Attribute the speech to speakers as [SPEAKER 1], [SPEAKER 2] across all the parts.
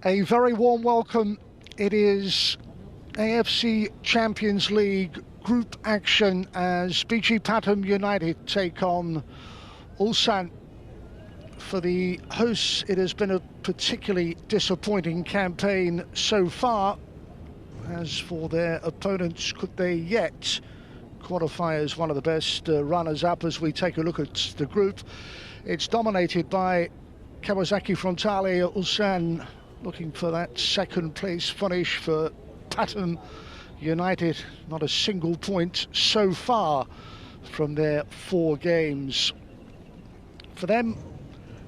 [SPEAKER 1] A very warm welcome. It is AFC Champions League group action as BG Pathum United take on Ulsan. For the hosts, it has been a particularly disappointing campaign so far. As for their opponents, could they yet qualify as one of the best runners-up as we take a look at the group? It's dominated by Kawasaki Frontale. Ulsan looking for that second place finish. For Pathum United, not a single point so far from their 4 games. For them,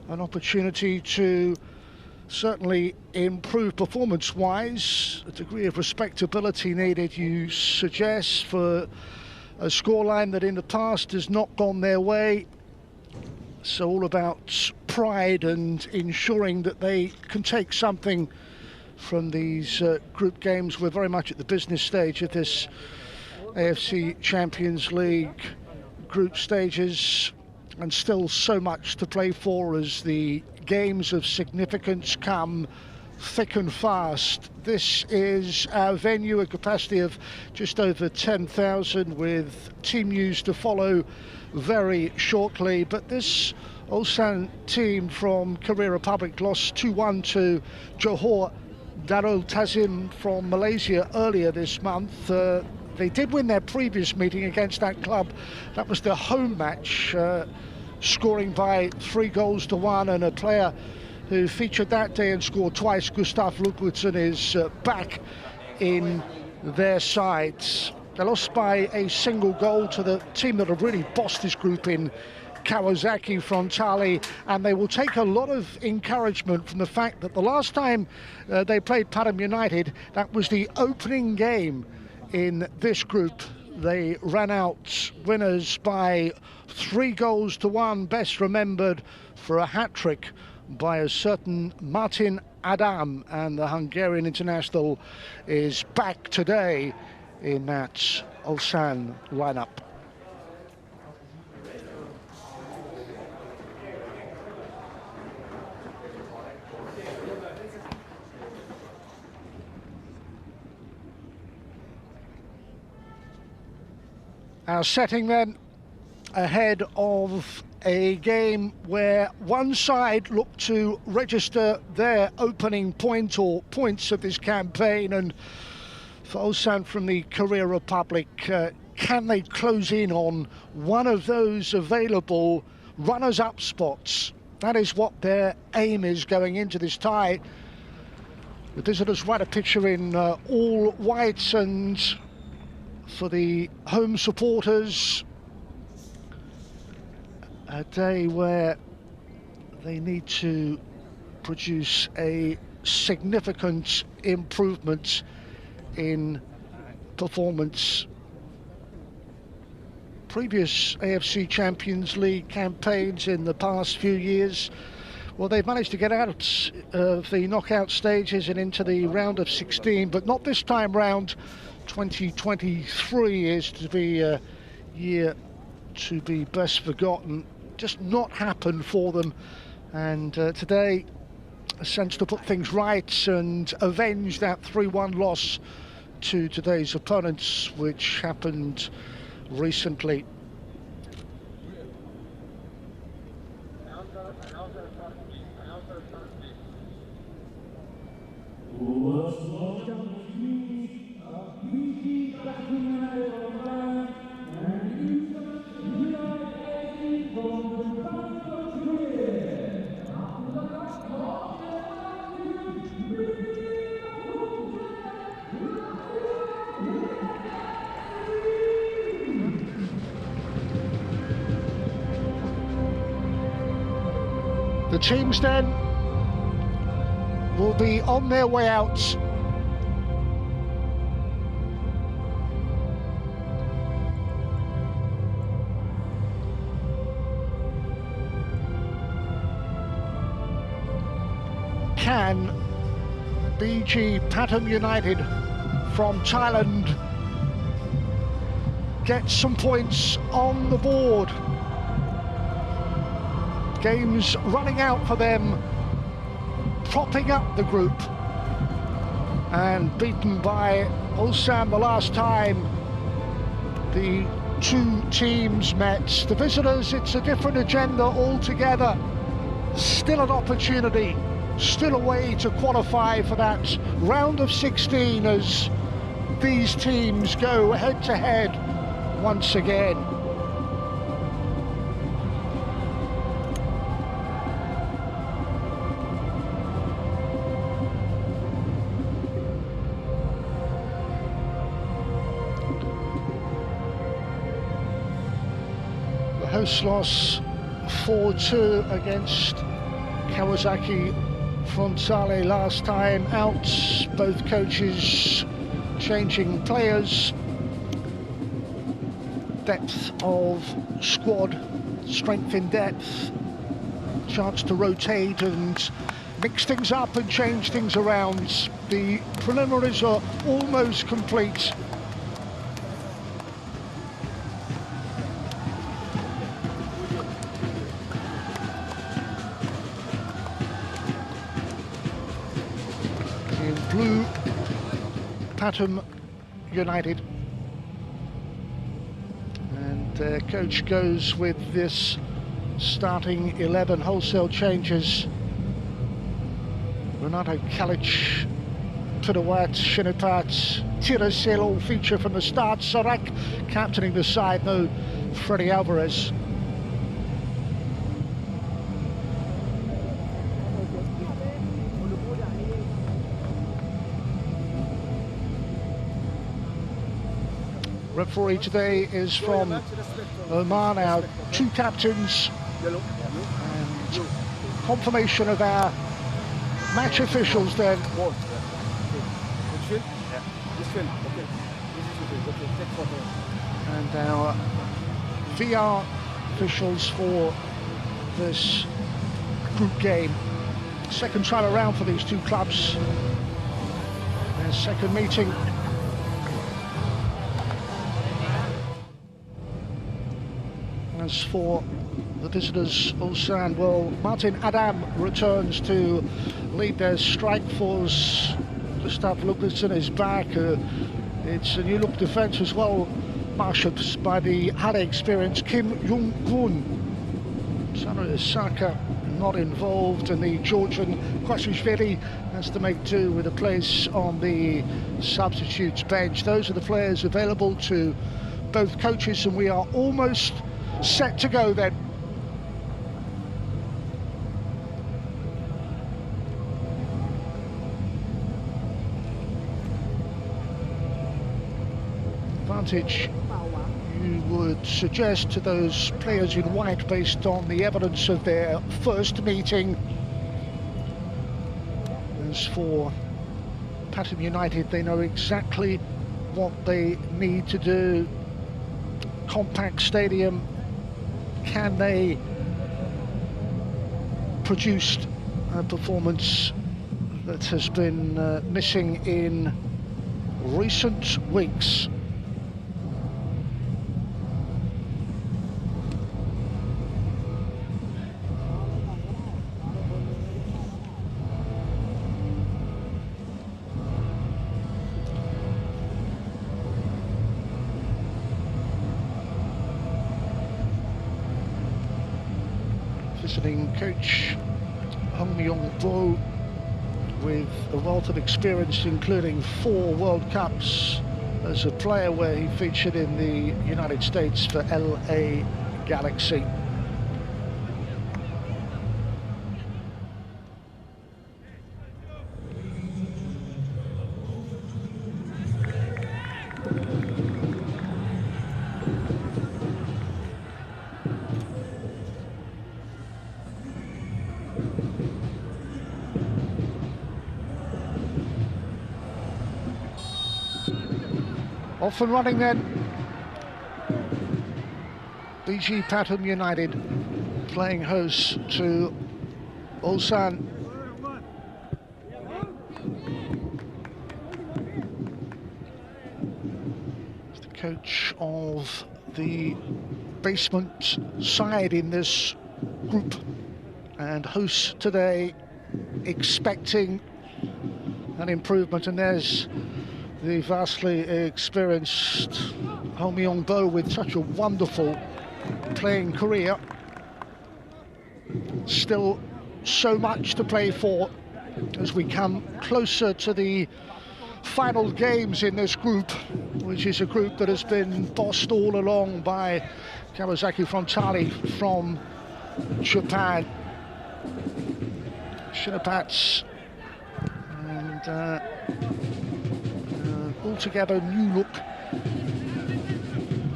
[SPEAKER 1] an opportunity to certainly improve performance-wise. A degree of respectability needed, you suggest, for a scoreline that in the past has not gone their way. So all about pride and ensuring that they can take something from these group games. We're very much at the business stage of this AFC Champions League group stages, and still so much to play for as the games of significance come thick and fast. This is our venue, a capacity of just over 10,000, with team news to follow very shortly. But this Ulsan team from Korea Republic lost 2-1 to Johor Darul Tazim from Malaysia earlier this month. They did win their previous meeting against that club. That was their home match, scoring by 3-1, and a player who featured that day and scored twice, Gustav Lukwitzen, is back in their sides. They lost by a single goal to the team that have really bossed this group in, Kawasaki Frontale, and they will take a lot of encouragement from the fact that the last time they played Pathum United, that was the opening game in this group. They ran out winners by 3-1, best remembered for a hat-trick by a certain Martin Adam, and the Hungarian international is back today in that Ulsan lineup. Our setting then, ahead of a game where one side looked to register their opening point or points of this campaign, and for Ulsan from the Korea Republic, can they close in on one of those available runners-up spots? That is what their aim is going into this tie. The visitors write a picture in all whites, and for the home supporters, a day where they need to produce a significant improvement in performance. Previous AFC Champions League campaigns in the past few years, well, they've managed to get out of the knockout stages and into the round of 16, but not this time round. 2023 is to be a year to be best forgotten. Just not happened for them, and today a sense to put things right and avenge that 3-1 loss to today's opponents, which happened recently. The teams then will be on their way out. Can BG Pathum United from Thailand get some points on the board? Games running out for them, propping up the group and beaten by Ulsan the last time the two teams met. The visitors, it's a different agenda altogether. Still an opportunity, still a way to qualify for that round of 16 as these teams go head to head once again. The host loss 4-2 against Kawasaki Frontale last time out. Both coaches changing players. Depth of squad, strength in depth, chance to rotate and mix things up and change things around. The preliminaries are almost complete. In blue, Pathum United. And coach goes with this starting 11 wholesale changes. Renato Kalic, Tudawat, Shinipat, Tiracil all feature from the start. Sorak captaining the side, no Freddy Alvarez. Referee today is from Oman, our two captains, and confirmation of our match officials then. And our VR officials for this group game. Second time around for these two clubs. Their second meeting. As for the visitors, Ulsan, well, Martin Adam returns to lead their strike force. Gustav Lukasen is back. It's a new look defence as well, marshaled by the highly experienced Kim Jung-gun. Sana Isaka not involved, and the Georgian Kwasishvili has to make do with a place on the substitutes bench. Those are the players available to both coaches, and we are almost set to go then. Advantage, you would suggest, to those players in white based on the evidence of their first meeting. As for Pathum United, they know exactly what they need to do. Compact stadium. Can they produce a performance that has been missing in recent weeks? Visiting coach Hong Myong-bo, with a wealth of experience, including 4 World Cups as a player, where he featured in the United States for LA Galaxy. Off and running then. BG Pathum United playing host to Ulsan. The coach of the basement side in this group, and hosts today, expecting an improvement, and there's the vastly experienced Ho Myung-bo with such a wonderful playing career. Still so much to play for as we come closer to the final games in this group, which is a group that has been bossed all along by Kawasaki Frontale from Japan. Shinapats and altogether new look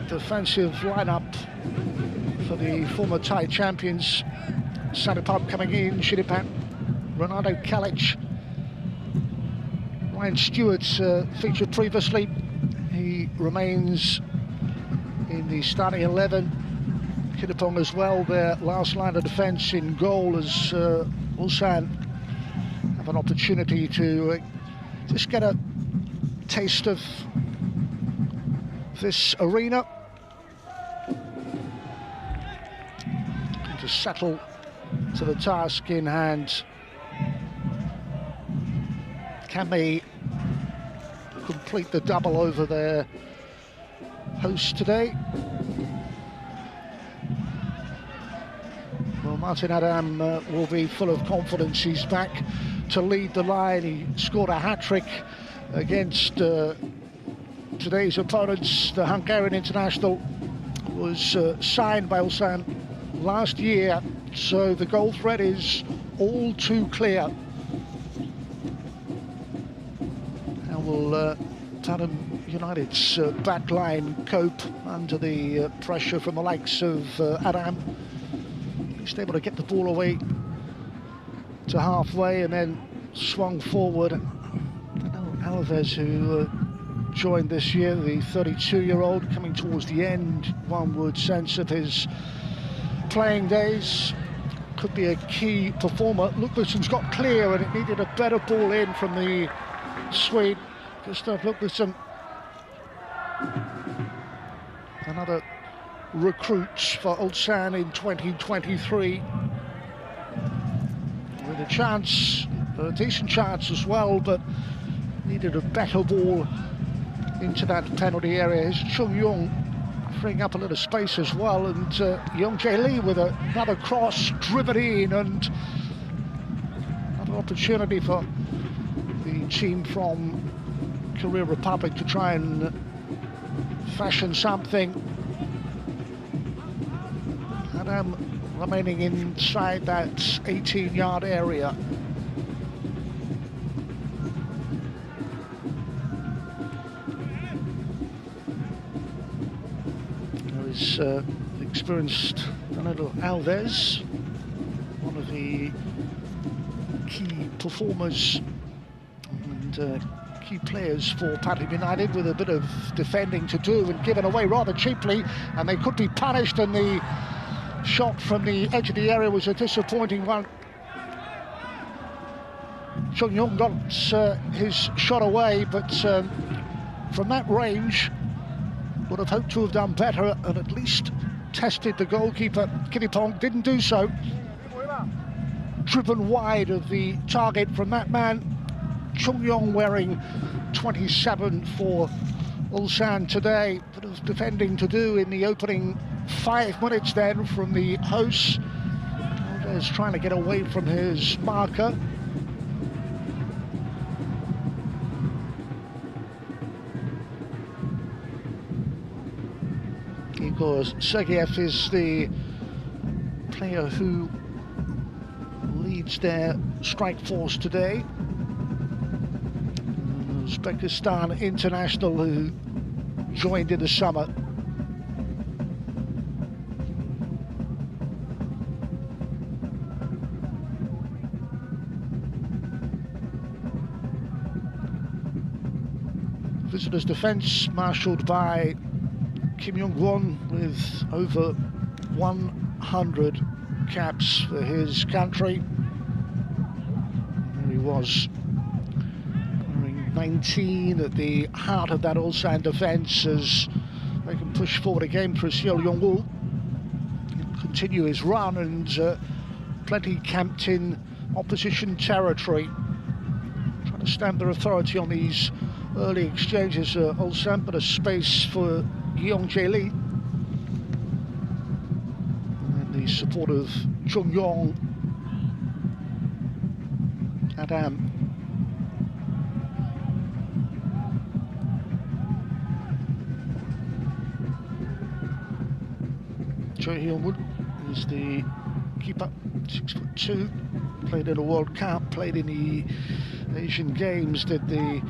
[SPEAKER 1] defensive lineup for the former Thai champions. Sanapab coming in, Shinipat, Ronaldo Kalic, Ryan Stewart featured previously. He remains in the starting 11. Kittapong as well, their last line of defence in goal, as Ulsan have an opportunity to just get a taste of this arena and to settle to the task in hand. Can they complete the double over their host today? Well, Martin Adam will be full of confidence. He's back to lead the line. He scored a hat-trick against today's opponents. The Hungarian international was signed by Ulsan last year, so the goal threat is all too clear. How will Pathum United's backline cope under the pressure from the likes of Adam? He's able to get the ball away to halfway and then swung forward. Alves, who joined this year, the 32-year-old, coming towards the end, one would sense, of his playing days, could be a key performer. Lukbussen's got clear and it needed a better ball in from the Swede. Gustav Lukbussen, another recruit for Ulsan in 2023, with a chance, a decent chance as well, but needed a better ball into that penalty area. Here's Chung Young freeing up a little space as well, and Young Jae Lee with another cross driven in, and another opportunity for the team from Korea Republic to try and fashion something. Adam remaining inside that 18-yard area. There is experienced Danilo Alves, one of the key performers and key players for Pathum United, with a bit of defending to do and given away rather cheaply, and they could be punished, and the shot from the edge of the area was a disappointing one. Chung Yong got his shot away, but from that range would have hoped to have done better and at least tested the goalkeeper. Kittapong didn't do so. Driven wide of the target from that man. Chung Yong wearing 27 for Ulsan today. Bit of defending to do in the opening 5 minutes then from the hosts. Alves trying to get away from his marker. Igor Sergeyev is the player who leads their strike force today. Uzbekistan international who joined in the summer. Visitors' defence marshalled by Kim Young-won with over 100 caps for his country. There he was, wearing 19 at the heart of that Ulsan defence, as they can push forward again for Seol Yong-woo. Continue his run, and plenty camped in opposition territory. Trying to stamp their authority on these early exchanges. Ulsan, but a space for Yeong Jae-lee. And the support of Chung Yong, Adam. Choi Hyun-wood is the keeper, 6'2", played in a World Cup, played in the Asian Games, did the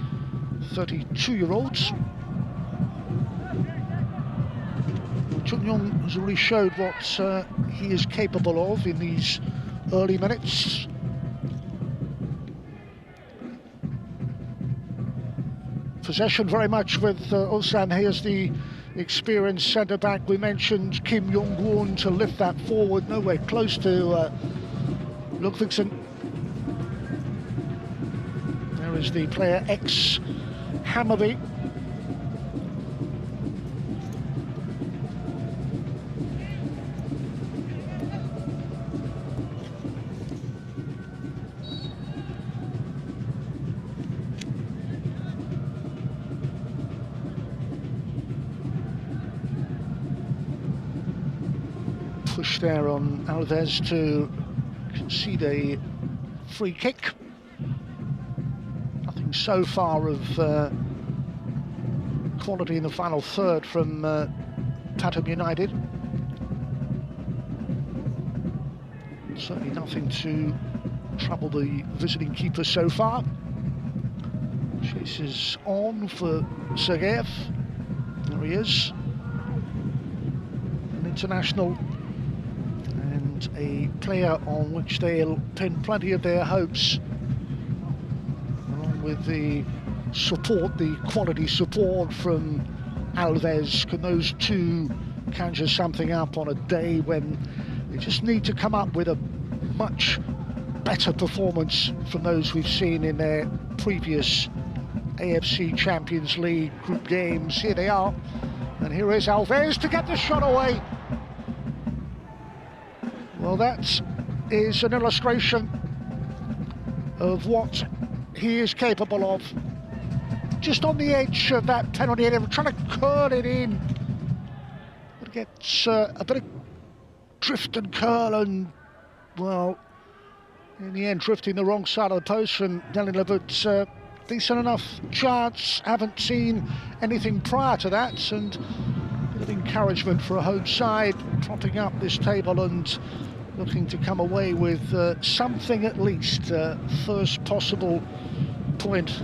[SPEAKER 1] 32-year-olds. Chung Yong has already showed what he is capable of in these early minutes. Possession very much with Ulsan. Here's the experienced centre-back we mentioned, Kim Yong-won, to lift that forward. Nowhere close to Ludvigsen. There is the player ex-Hammarby. Push there on Alves to concede a free kick. Nothing so far of quality in the final third from Pathum United. Certainly nothing to trouble the visiting keeper so far. Chases on for Sergeyev. There he is. An international, a player on which they'll pin plenty of their hopes, along with the support, the quality support from Alves. Can those two conjure something up on a day when they just need to come up with a much better performance from those we've seen in their previous AFC Champions League group games? Here they are, and here is Alves to get the shot away. Well, that is an illustration of what he is capable of. Just on the edge of that penalty area, trying to curl it in. But it gets a bit of drift and curl, and, well, in the end, drifting the wrong side of the post from Danila, but decent enough chance. Haven't seen anything prior to that, and a bit of encouragement for a home side, propping up this table and looking to come away with something at least. First possible point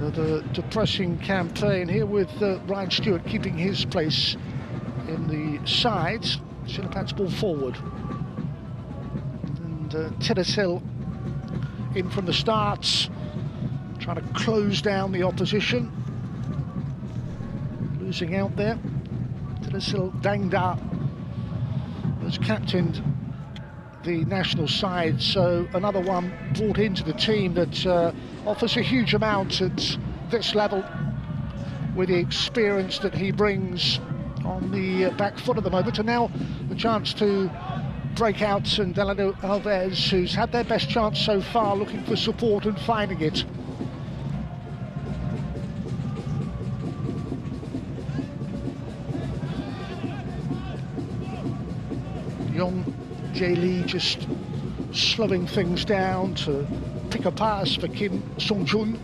[SPEAKER 1] of a depressing campaign here, with Ryan Stewart keeping his place in the sides. Sinapat's ball forward. And Tiddasil in from the start, trying to close down the opposition. Losing out there. Tiddasil Dangda has captained the national side, so another one brought into the team that offers a huge amount at this level, with the experience that he brings on the back foot at the moment. And now the chance to break out, and Delano Alves, who's had their best chance so far, looking for support and finding it. Yeong Jae-lee just slowing things down to pick a pass for Kim Sung-jun.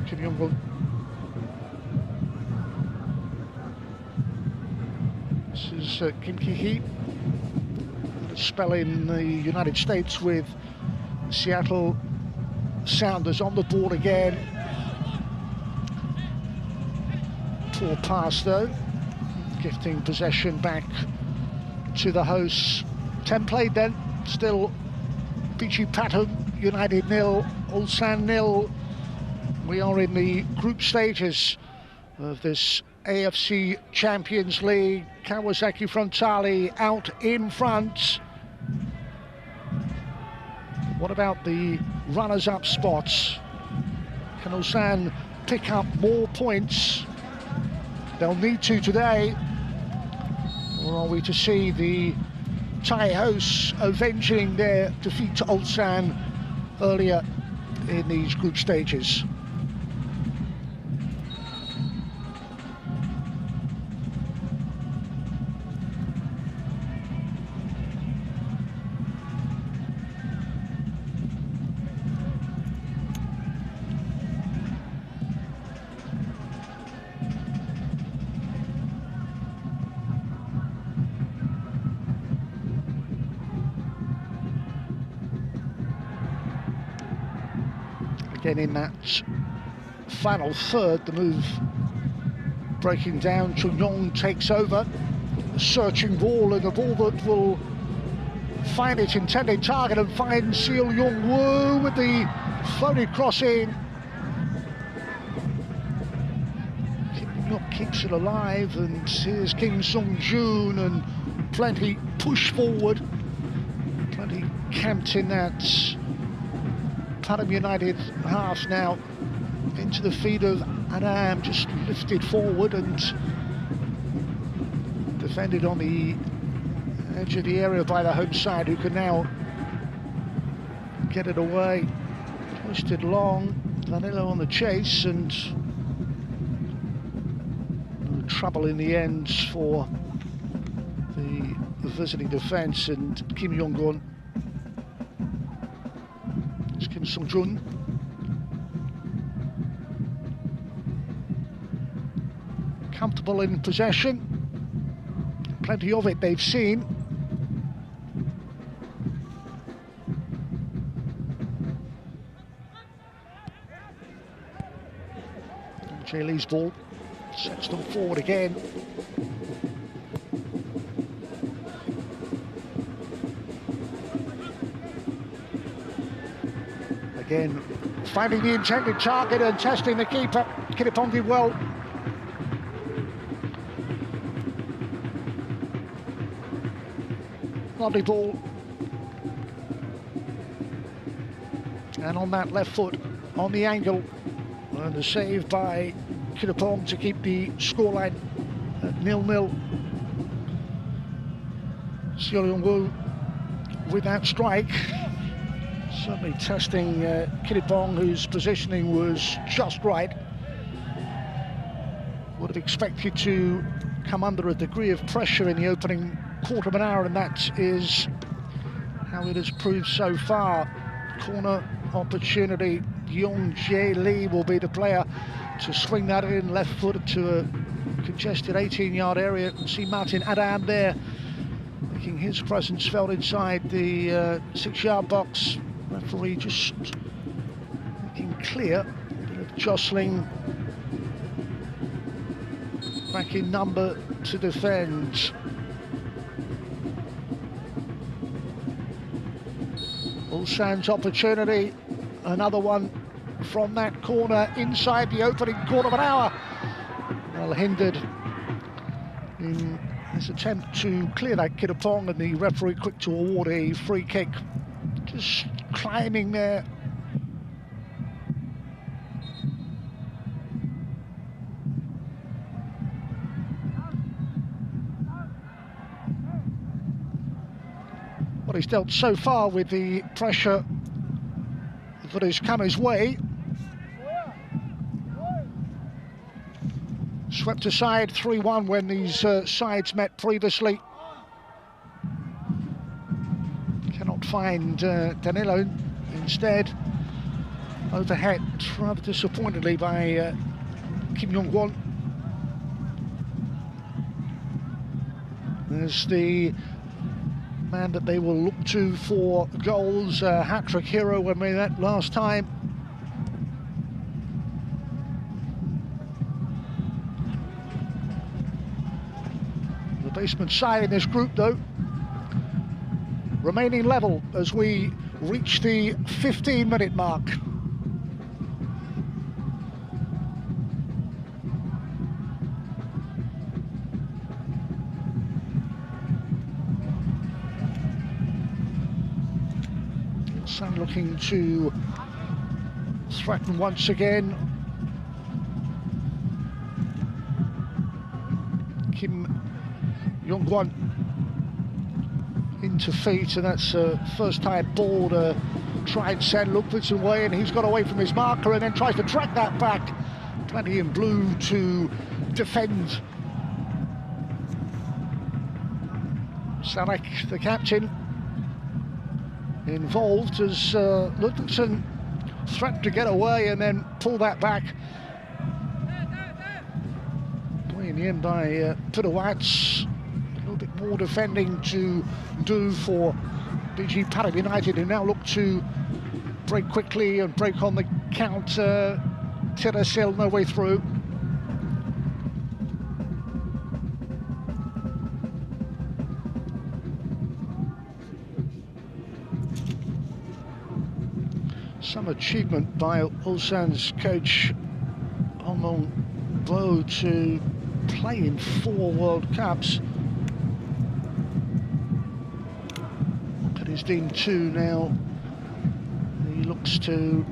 [SPEAKER 1] Kim Young-won. This is Kim Ki-hee. A spell in the United States with Seattle Sounders. On the board again. Poor pass though, gifting possession back to the hosts. 10 played then, still BG Pathum United 0, Ulsan 0. We are in the group stages of this AFC Champions League. Kawasaki Frontale out in front. What about the runners-up spots? Can Ulsan pick up more points? They'll need to today, or are we to see the Thai hosts avenging their defeat to Ulsan earlier in these group stages? Again, in that final third, the move breaking down. Chunyong takes over, searching ball, and a ball that will find its intended target and find Seal Young Woo with the floated cross in. Keeps it alive, and here's Kim Sung Joon, and plenty push forward, plenty camped in that Pathum United half now, into the feet of Adam, just lifted forward and defended on the edge of the area by the home side, who can now get it away. Twisted long, Danilo on the chase, and trouble in the end for the visiting defence, and Kim Yong-gun. It's Kim Sung-jun. Comfortable in possession, plenty of it they've seen. Jay Lee's ball sets them forward again. Again, finding the intended target and testing the keeper. Kiripong did well. Lovely ball. And on that left foot, on the angle, and the save by Kiripong to keep the scoreline at 0-0. Seo Young-woo with that strike, certainly testing Kiripong, whose positioning was just right. Would have expected to come under a degree of pressure in the opening quarter of an hour, and that is how it has proved so far. Corner opportunity. Young Jae Lee will be the player to swing that in, left-footed to a congested 18-yard area. You can see Martin Adam there, making his presence felt inside the 6-yard box. Referee just making clear, a bit of jostling. Back in number to defend. Ulsan's opportunity, another one from that corner inside the opening quarter of an hour. Well hindered in his attempt to clear that Kiripong, and the referee quick to award a free kick. Just climbing there. Well, he's dealt so far with the pressure that has come his way. Swept aside 3-1 when these sides met previously. Cannot find Danilo. Instead, overhead rather disappointingly by Kim Yong-won. There's the man that they will look to for goals, hat-trick hero when we met last time. The basement side in this group, though, remaining level as we reach the 15-minute mark. Ulsan looking to threaten once again. Kim Yong-won into feet, and that's first time ball to try and send Ludvigsson away, and he's got away from his marker and then tries to track that back. Plenty in blue to defend. Sanek, the captain, involved as Ludvigsson threatened to get away and then pull that back. Playing in by Pathum. A little bit more defending to do for BG Pathum United, who now look to break quickly and break on the counter. Tirasil no way through. Some achievement by Ulsan's coach Armand Beau to play in 4 World Cups. Look at his Dean 2 now. He looks to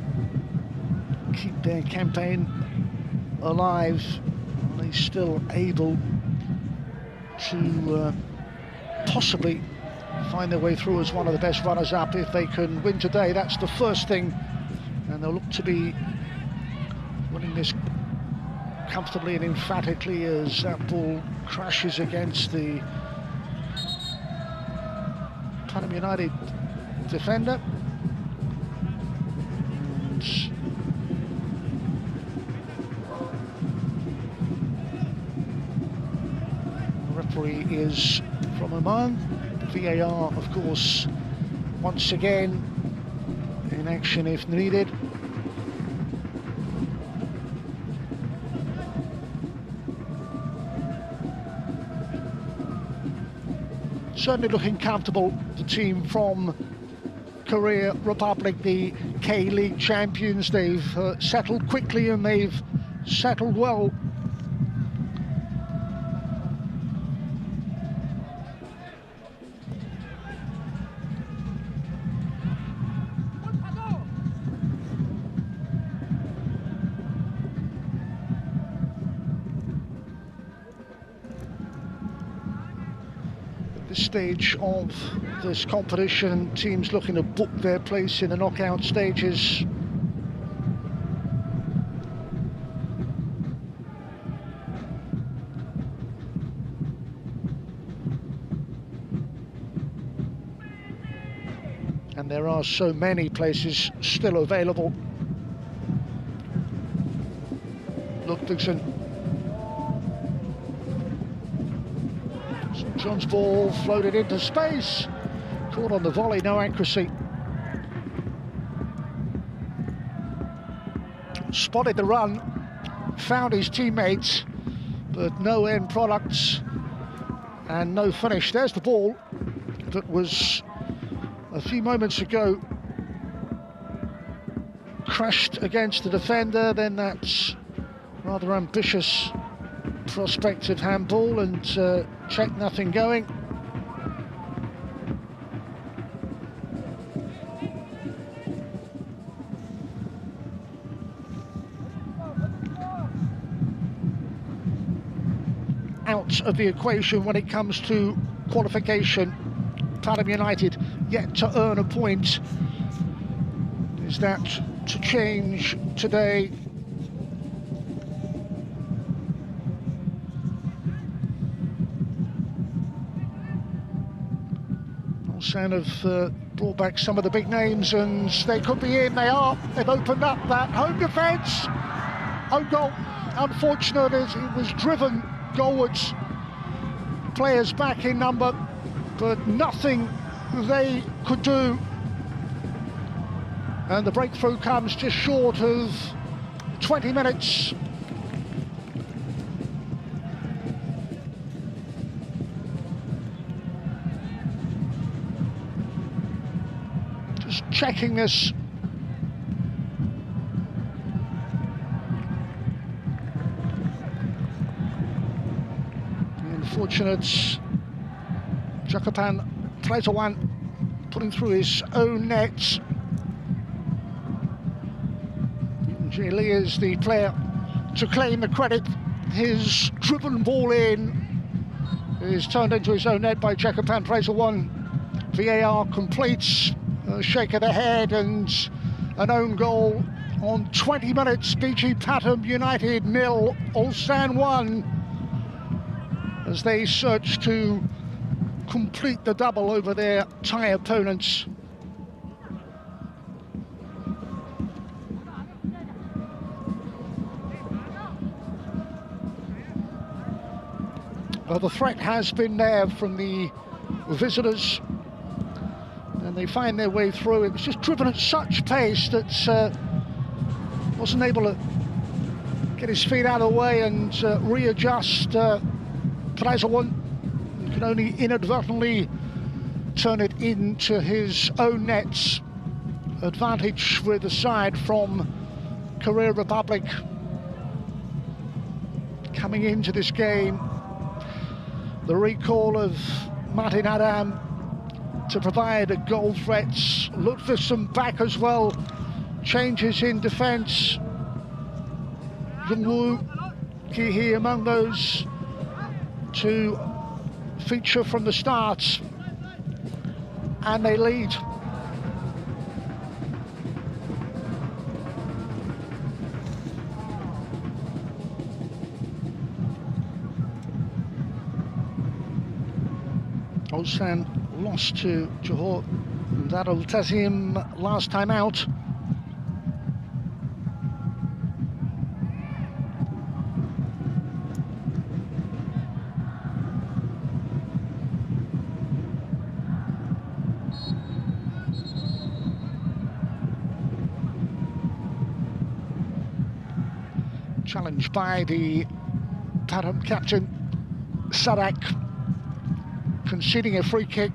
[SPEAKER 1] keep their campaign alive. They're still able to possibly find their way through as one of the best runners-up if they can win today. That's the first thing, and they'll look to be winning this comfortably and emphatically as that ball crashes against the Pathum United defender. And the referee is from Oman. VAR, of course, once again in action if needed. Certainly looking comfortable, the team from Korea Republic, the K-League champions. They've settled quickly and they've settled well. Stage of this competition, teams looking to book their place in the knockout stages. And there are so many places still available. Ludvigsson. John's ball floated into space, caught on the volley, no accuracy. Spotted the run, found his teammates, but no end products and no finish. There's the ball that was a few moments ago crashed against the defender. Then that's rather ambitious prospective handball, and check, nothing going. Out of the equation when it comes to qualification. Pathum United yet to earn a point. Is that to change today? Ulsan have brought back some of the big names and they could be in. They are. They've opened up that home defence. Own goal. Unfortunate as it was driven goalwards. Players back in number, but nothing they could do. And the breakthrough comes just short of 20 minutes. Just checking this. The unfortunate Jakopan Pathum putting through his own net. Lee is the player to claim the credit. His driven ball in is turned into his own net by Jacopan Fraser 1. VAR completes a shake of the head and an own goal on 20 minutes. BG Pathum United 0, Ulsan 1, as they search to complete the double over their Thai opponents. Well, the threat has been there from the visitors, and they find their way through. It was just driven at such pace that wasn't able to get his feet out of the way and readjust. Prazawan can only inadvertently turn it into his own nets. Advantage with the side from Korea Republic coming into this game. The recall of Martin Adam to provide a goal threat. Ludvigsen back as well. Changes in defence. Jungwoo Ki-hee among those to feature from the start. And they lead. Ulsan lost to Johor Darul Tazim last time out. Challenged by the Pathum captain Sadak, conceding a free kick.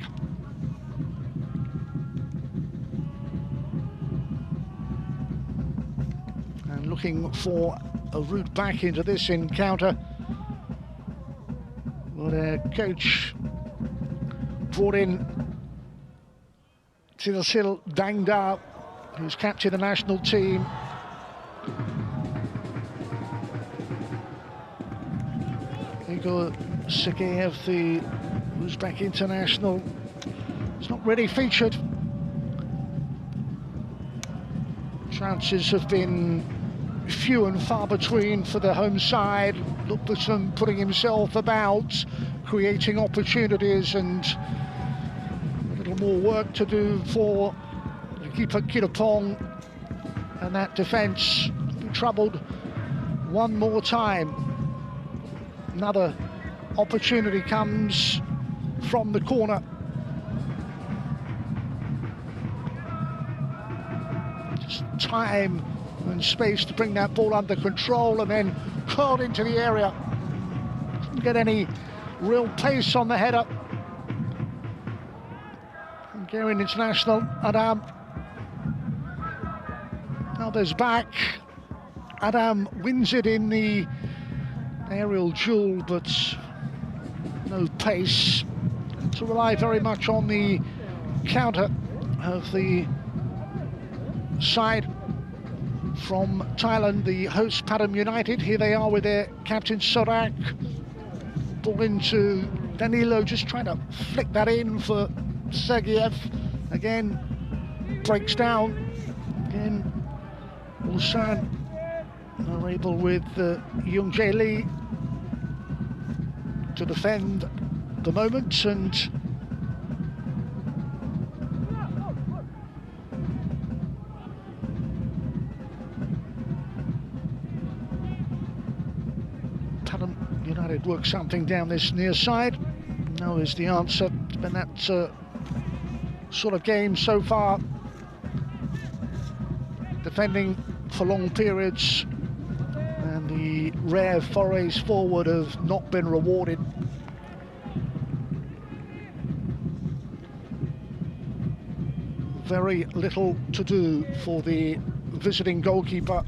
[SPEAKER 1] And looking for a route back into this encounter. But coach brought in Tirasil Dangda, who's captain the national team. Igor Sergeyev, the Uzbek international, is not really featured. Chances have been few and far between for the home side. Ludvigsen putting himself about, creating opportunities, and a little more work to do for the keeper Kirapong, and that defence be troubled one more time. Another opportunity comes from the corner. Just time and space to bring that ball under control, and then curled into the area. Didn't get any real pace on the header. Hungarian international Adam. Now there's back. Adam wins it in the aerial duel, but no pace. To rely very much on the counter of the side from Thailand, the host Pathum United. Here they are with their captain Sorak. Ball into Danilo, just trying to flick that in for Sergeyev. Again, breaks down. Again, Ulsan are able with Young Jae Lee to defend the moment, and Pathum United work something down this near side. No is the answer. It's been that sort of game so far, defending for long periods, and the rare forays forward have not been rewarded. Very little to do for the visiting goalkeeper.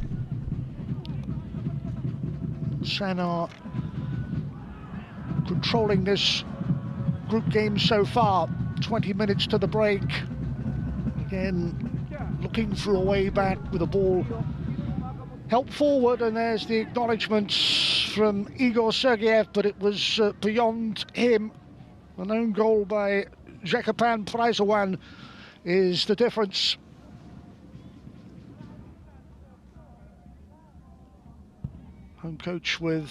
[SPEAKER 1] San are controlling this group game so far. 20 minutes to the break. Again, looking for a way back with the ball help forward, and there's the acknowledgement from Igor Sergeyev, but it was beyond him. An own goal by Jekapan Praizawan is the difference. Home coach with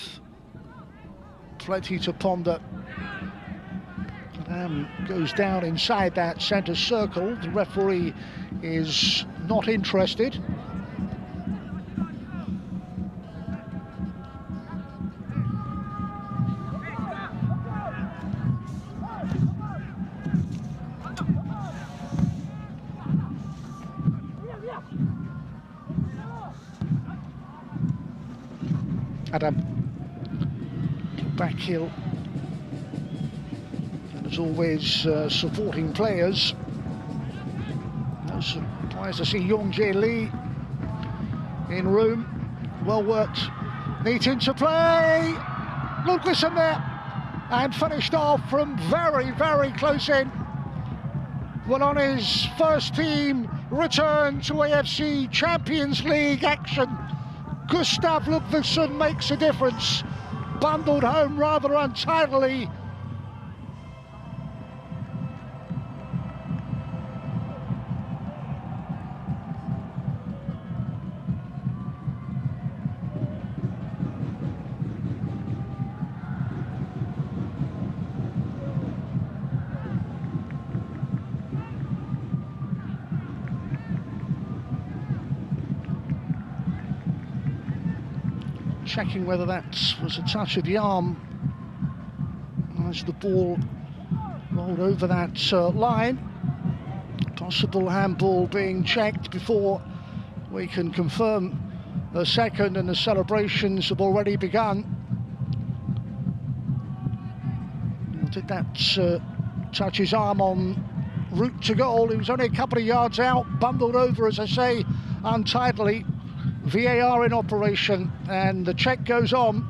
[SPEAKER 1] plenty to ponder. Pathum goes down inside that centre circle. The referee is not interested. Adam, back heel, and as always supporting players. No surprise to see Young Jae Lee in room. Well worked, neat interplay. Ludwigsen there, and finished off from very, very close in. Well, on his first team return to AFC Champions League action, Gustav Ludwigsen makes a difference. Bundled home rather untidily. Checking whether that was a touch of the arm as the ball rolled over that line. Possible handball being checked before we can confirm the second, and the celebrations have already begun. Did that touch his arm en route to goal? He was only a couple of yards out, bundled over, as I say, untidily. VAR in operation, and the check goes on.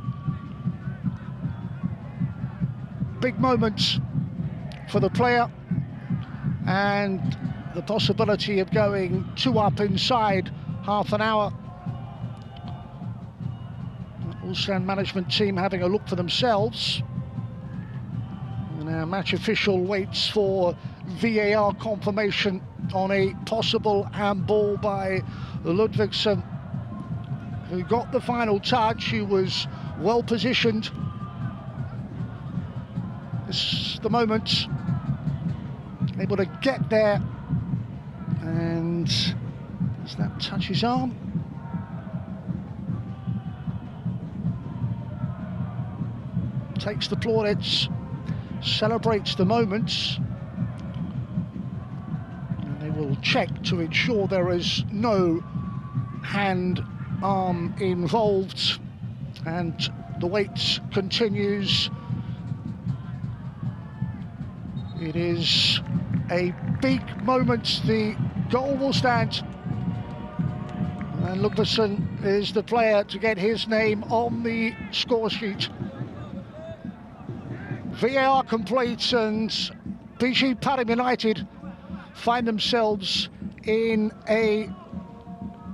[SPEAKER 1] Big moments for the player, and the possibility of going 2 up inside half an hour. Ulsan management team having a look for themselves, and our match official waits for VAR confirmation on a possible handball by Ludwigsen, who got the final touch. He was well positioned. This is the moment, able to get there, and does that touch his arm? Takes the plaudits, celebrates the moments, and they will check to ensure there is no hand arm involved, and the wait continues. It is a big moment. The goal will stand, and Ludwigsen is the player to get his name on the score sheet. VAR complete, and BG Pathum United find themselves in a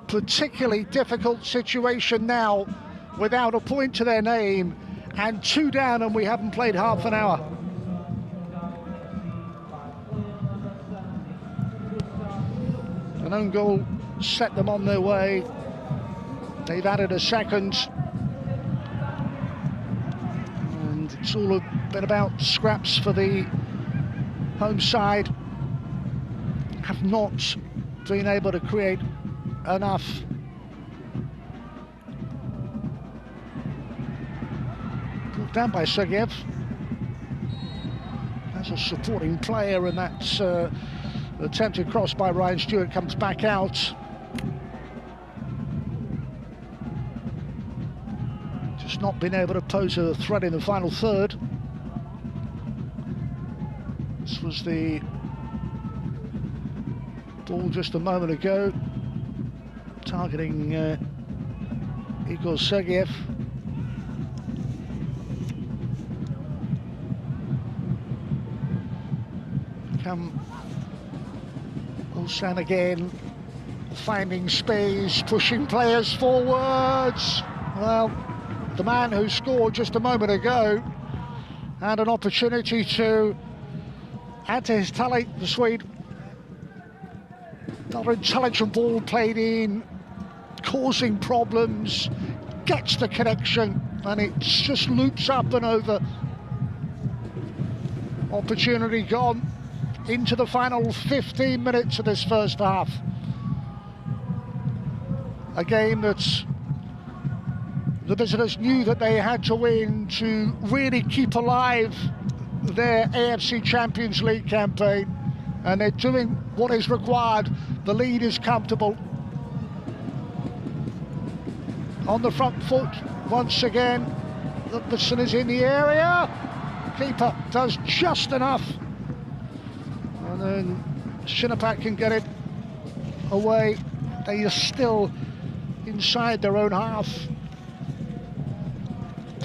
[SPEAKER 1] particularly difficult situation now, without a point to their name and 2 down, and we haven't played half an hour. An own goal set them on their way. They've added a second, and it's all been about scraps for the home side. Have not been able to create enough. Pulled down by Sergeyev as a supporting player, and that's attempted cross by Ryan Stewart comes back out. Just not been able to pose a threat in the final third. This was the ball just a moment ago, targeting Igor Sergeyev. Come Ulsan again, finding space, pushing players forwards. Well, the man who scored just a moment ago had an opportunity to add to his tally, the Swede. Another intelligent ball played in, causing problems, gets the connection, and it just loops up and over. Opportunity gone into the final 15 minutes of this first half. A game that the visitors knew that they had to win to really keep alive their AFC Champions League campaign, and they're doing what is required. The lead is comfortable. On the front foot once again. Ulsan is in the area. Keeper does just enough, and then Hyundai can get it away. They are still inside their own half.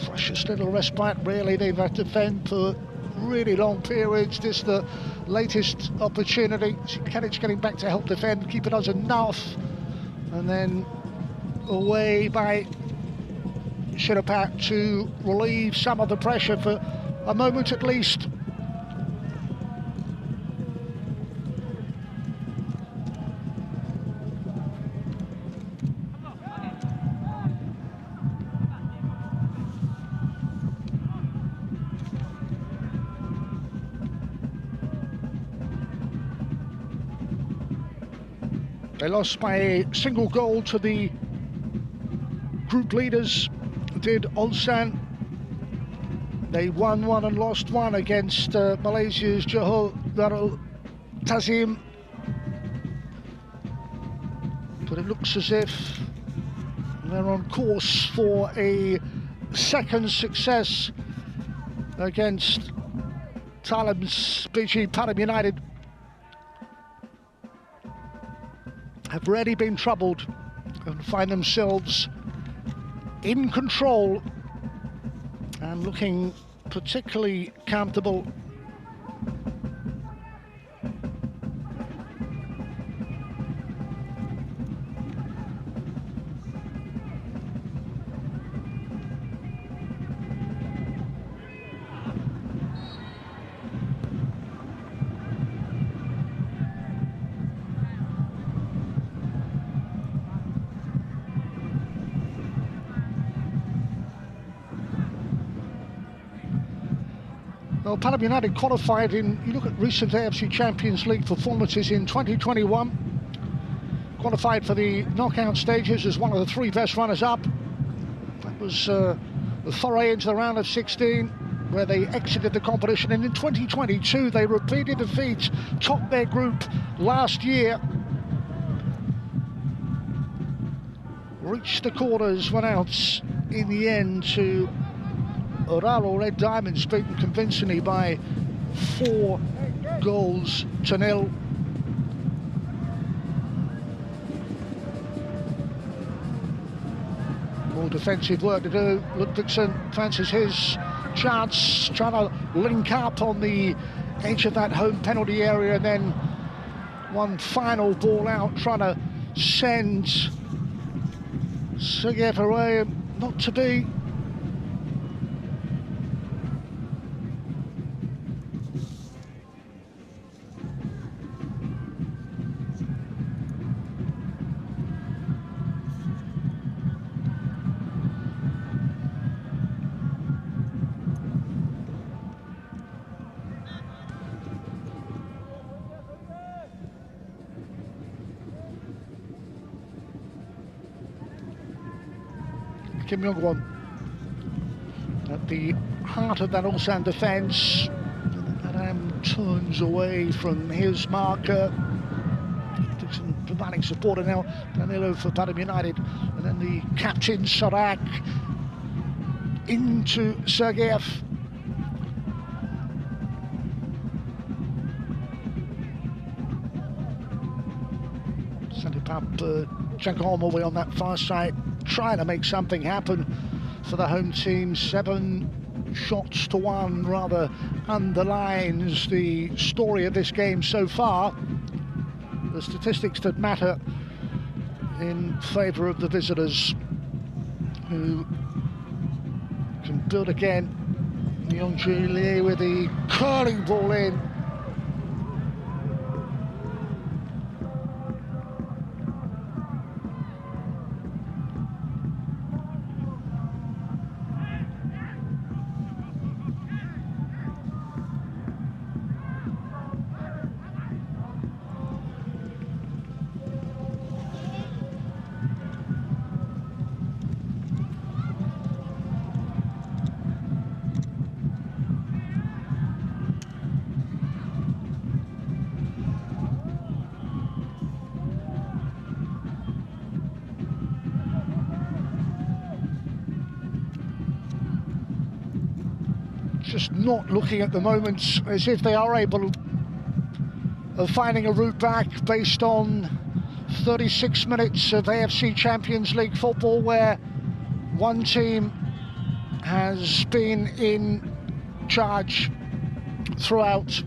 [SPEAKER 1] Precious little respite, really. They've had to defend for really long periods. This is the latest opportunity. Kanic's getting back to help defend. Keeper does enough, and then away by Hyundai to relieve some of the pressure for a moment at least. They lost by a single goal to the group leaders, did Ulsan. They won one and lost one against Malaysia's Johor Darul Tazim. But it looks as if they're on course for a second success against Thailand's BG Pathum United. Have already been troubled and find themselves in control and looking particularly comfortable. Well, Pathum United qualified in, you look at recent AFC Champions League performances in 2021, qualified for the knockout stages as one of the three best runners-up. That was the foray into the round of 16, where they exited the competition, and in 2022 they repeated defeat, topped their group last year, reached the quarters, went out in the end to Oralo Red Diamonds, beaten convincingly by 4-0. More defensive work to do. Ludvigsen fancies his chance, trying to link up on the edge of that home penalty area, and then one final ball out, trying to send Sergeyev away, not to be. Kim Young-won at the heart of that Ulsan defence. Adam turns away from his marker. Took some providing support, and now Danilo for Pathum United. And then the captain Sarak into Sergeyev. Sent it up Chagom away on that far side, trying to make something happen for the home team. 7 shots to 1 rather underlines the story of this game so far. The statistics that matter in favour of the visitors, who can build again. Hyundai with the curling ball in. Just not looking at the moment as if they are able of finding a route back based on 36 minutes of AFC Champions League football, where one team has been in charge throughout.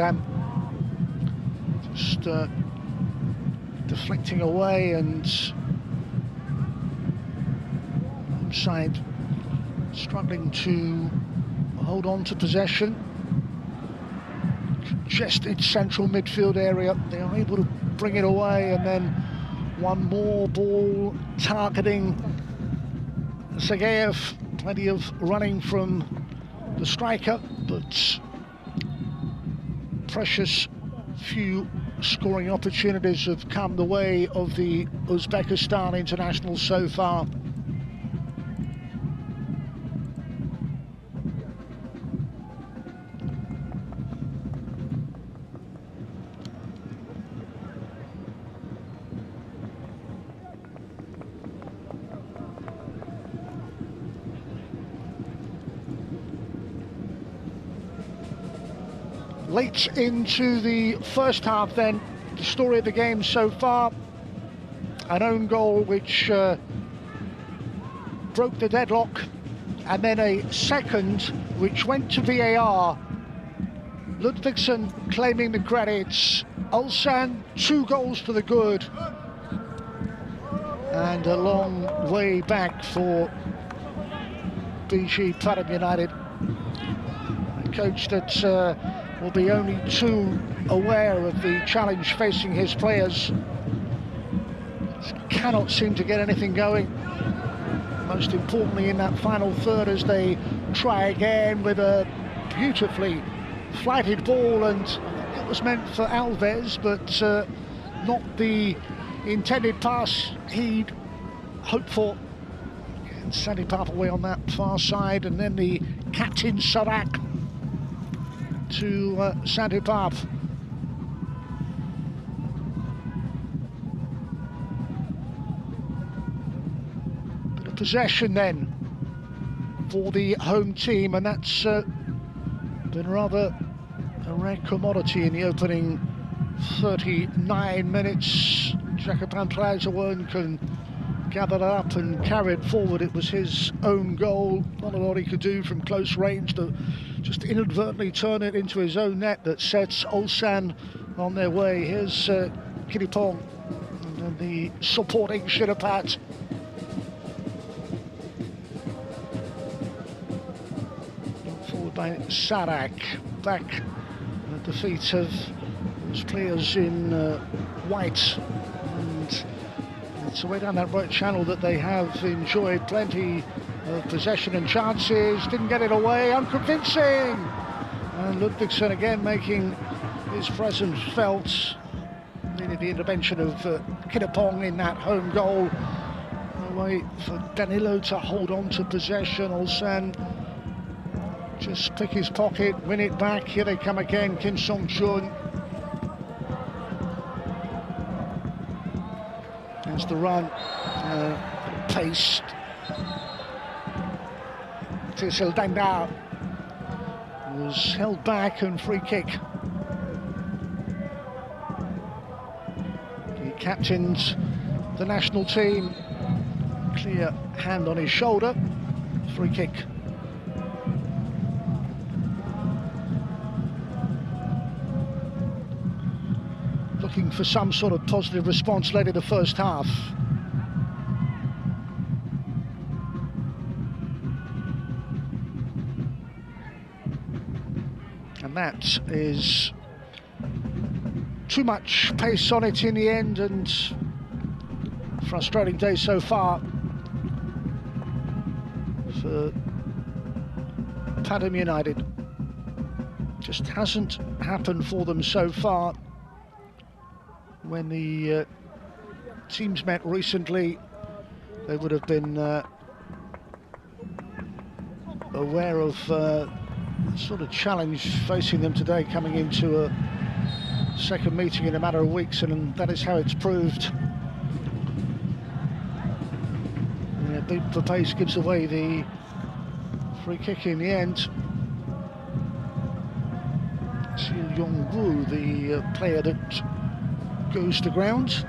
[SPEAKER 1] And just deflecting away, and side struggling to hold on to possession. Congested central midfield area, they are able to bring it away, and then one more ball targeting Sergeyev. Plenty of running from the striker, but precious few scoring opportunities have come the way of the Uzbekistan internationals so far. Late into the first half then, the story of the game so far, an own goal which broke the deadlock, and then a second which went to VAR. Ludvigsson claiming the credits. Ulsan, 2 goals to the good, and a long way back for BG Pathum United. A coach that will be only too aware of the challenge facing his players. Cannot seem to get anything going. Most importantly in that final third, as they try again with a beautifully flighted ball, and it was meant for Alves, but not the intended pass he'd hoped for. And Sandy Path away on that far side, and then the captain Sarak to Sandy Path. Bit of possession then for the home team, and that's been rather a rare commodity in the opening 39 minutes. Jacopan Plazawan can gather it up and carry it forward. It was his own goal. Not a lot he could do from close range to just inadvertently turn it into his own net that sets Ulsan on their way. Here's Kiripong and the supporting Shirapat. Forward by Sarak, back at the feet of those players in white, and it's away down that right channel that they have enjoyed plenty of possession and chances. Didn't get it away, unconvincing, and Ludvigsson again making his presence felt. Needed the intervention of Kiripong in that home goal. No way for Danilo to hold on to possession. Ulsan just pick his pocket, win it back. Here they come again, Kim Song-chun. There's the run, pace. Tisel Dangdao was held back, and free kick. captains the national team. Clear hand on his shoulder. Free kick. Looking for some sort of positive response late in the first half. And that is too much pace on it in the end, and frustrating day so far for Pathum United. Just hasn't happened for them so far. When the teams met recently, they would have been aware of the sort of challenge facing them today, coming into a second meeting in a matter of weeks, and that is how it's proved. Yeah, Beat for pace gives away the free kick in the end. Sil Yong-woo, the player that goes to ground.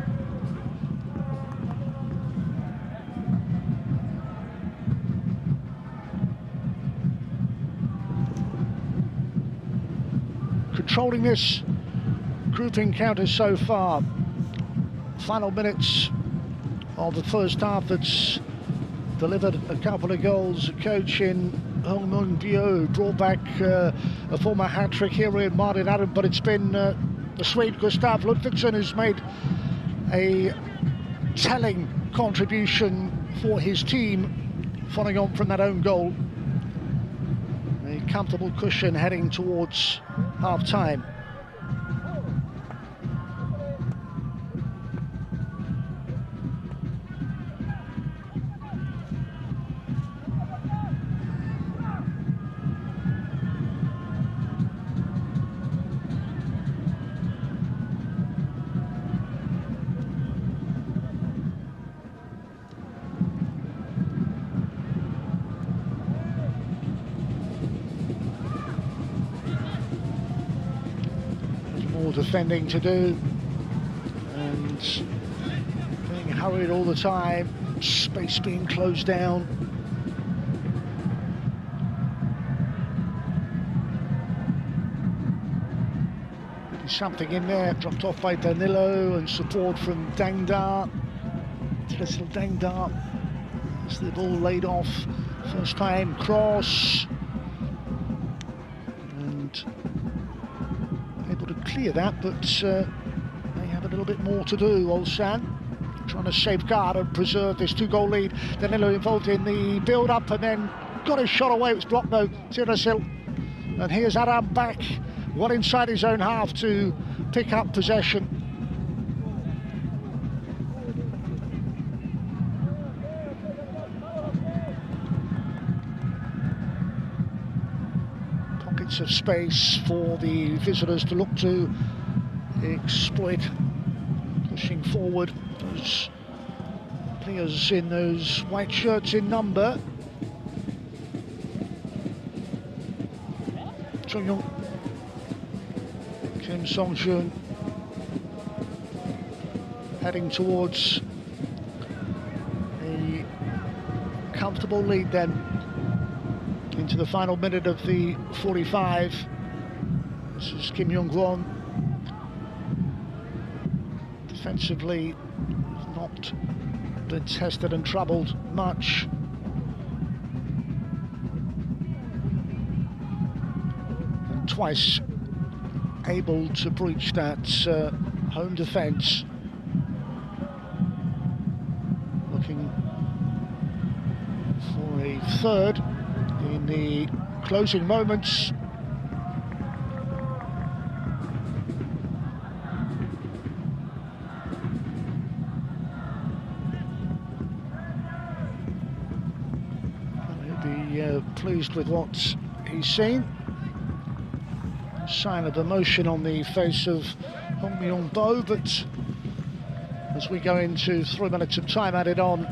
[SPEAKER 1] Controlling this group encounter so far. Final minutes of the first half that's delivered a couple of goals. A coach in Hong Mun-bio brought back a former hat-trick hero in Martin Adam, but it's been the Swede Gustav Ludvigsson who's made a telling contribution for his team, following on from that own goal. A comfortable cushion heading towards half-time. Defending to do, and being hurried all the time, space being closed down. Something in there, dropped off by Danilo, and support from Dangda. Little Dangda, as the ball laid off, first time cross, and able to clear that, but they have a little bit more to do. Ulsan trying to safeguard and preserve this two-goal lead. Danilo involved in the build-up and then got his shot away. It was blocked though. Tirasil. And here's Adam back, well inside his own half to pick up possession. Of space for the visitors to look to exploit, pushing forward those players in those white shirts in number. Chung-young, Kim Song-jun heading towards a comfortable lead then into the final minute of the 45. This is Kim Young-won. Defensively, not been tested and troubled much. And twice able to breach that home defence. Looking for a third in the closing moments. He'll be pleased with what he's seen. Sign of emotion on the face of Hong Myung-bo, but as we go into 3 minutes of time added on,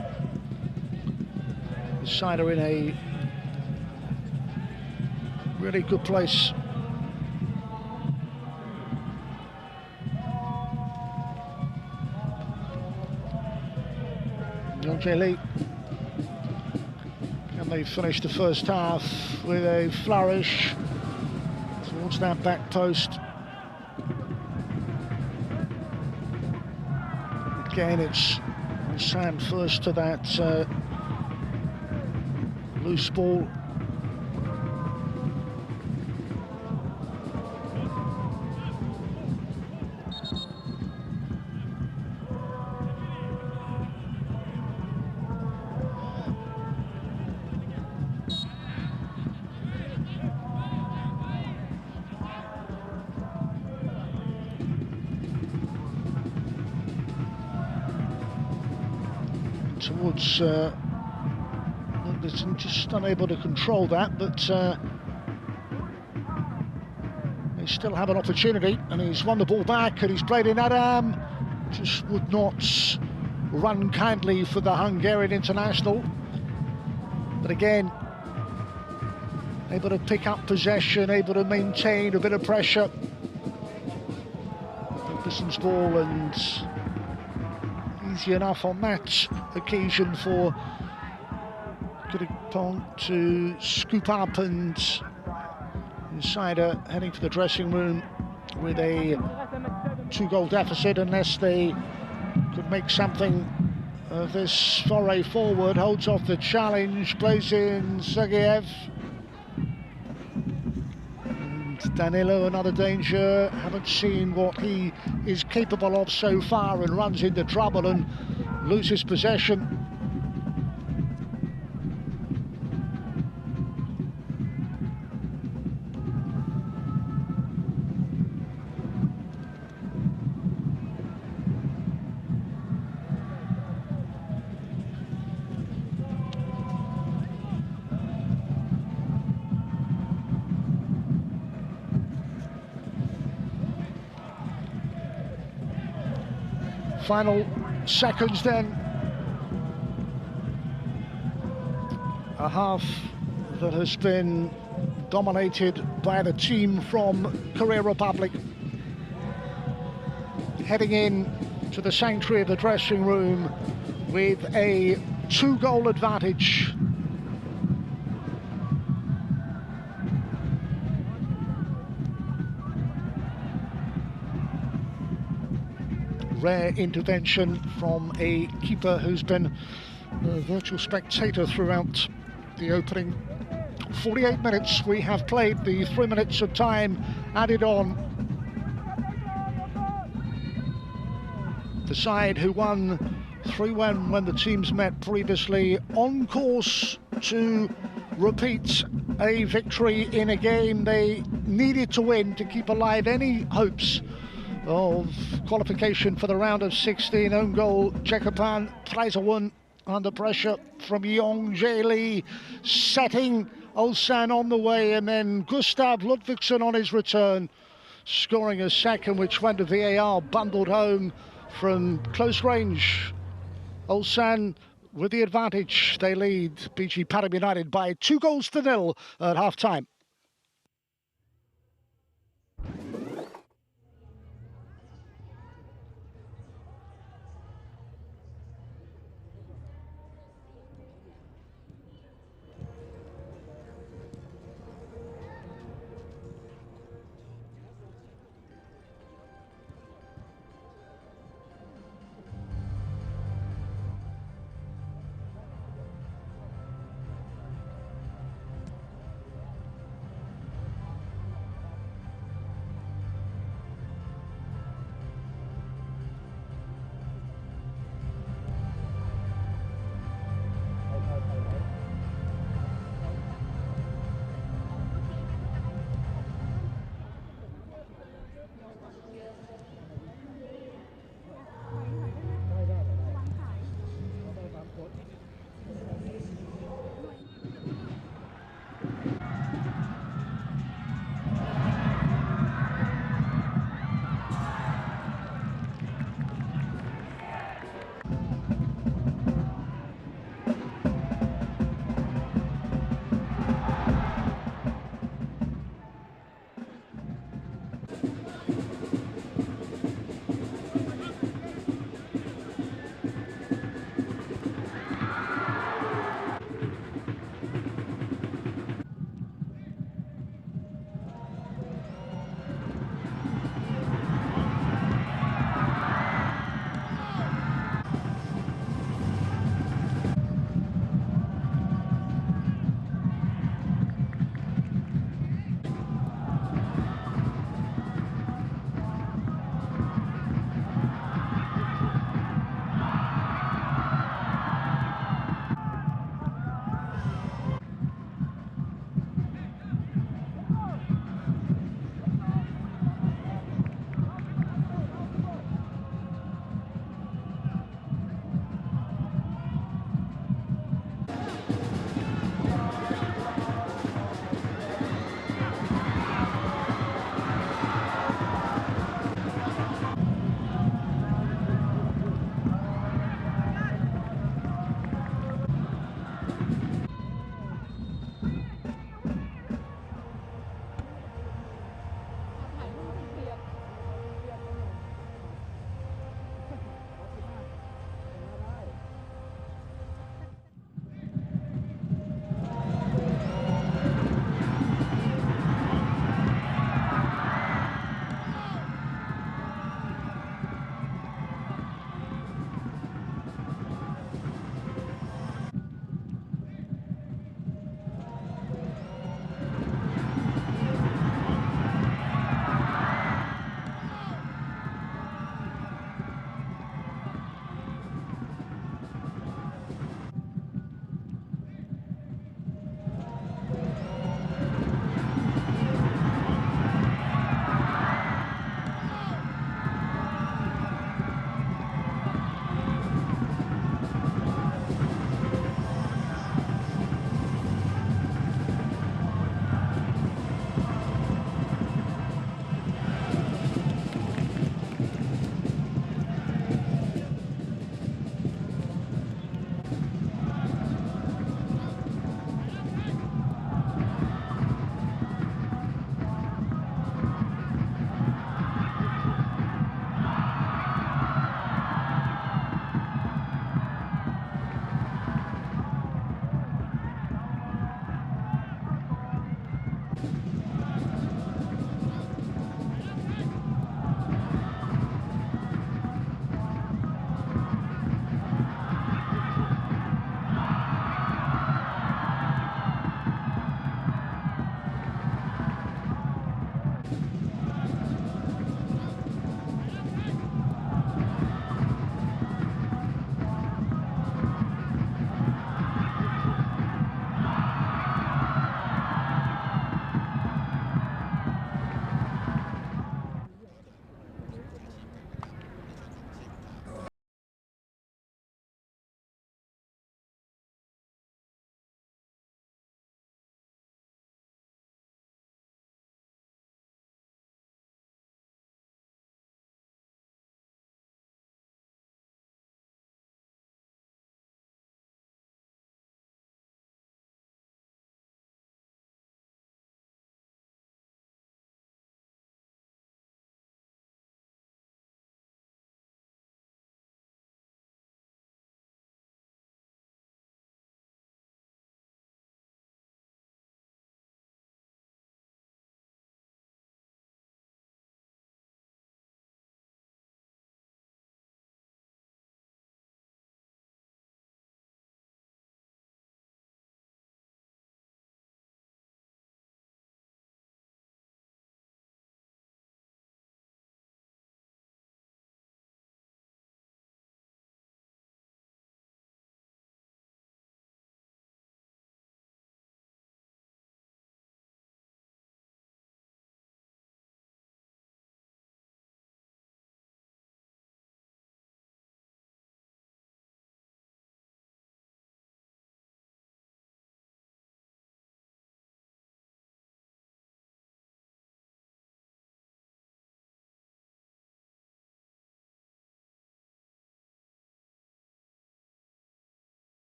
[SPEAKER 1] the side are in a really good place. Lee. And they finished the first half with a flourish towards that back post. Again, it's Ulsan first to that loose ball. Towards Luckerson, just unable to control that, but they still have an opportunity, and he's won the ball back, and he's played in Adam. Just would not run kindly for the Hungarian international, but again able to pick up possession, able to maintain a bit of pressure. Luckerson's ball, and easy enough on that occasion for Kuripong to scoop up, and Insider heading to the dressing room with a 2-goal deficit unless they could make something of this foray forward. Holds off the challenge, plays in Sergeyev. And Danilo, another danger. Haven't seen what he is capable of so far, and runs into trouble and loses possession. Final seconds then. A half that has been dominated by the team from Korea Republic. Heading in to the sanctuary of the dressing room with a 2-goal advantage. Rare intervention from a keeper who's been a virtual spectator throughout the opening 48 minutes. We have played the 3 minutes of time added on. The side who won 3-1 when the teams met previously, on course to repeat a victory in a game they needed to win to keep alive any hopes of qualification for the round of 16. Own goal, Japan Traizawon under pressure from Yong Jae Lee, setting Ulsan on the way, and then Gustav Ludvigsson on his return, scoring a second, which went to VAR, bundled home from close range. Ulsan with the advantage. They lead BG Pathum United by 2-0 at half-time.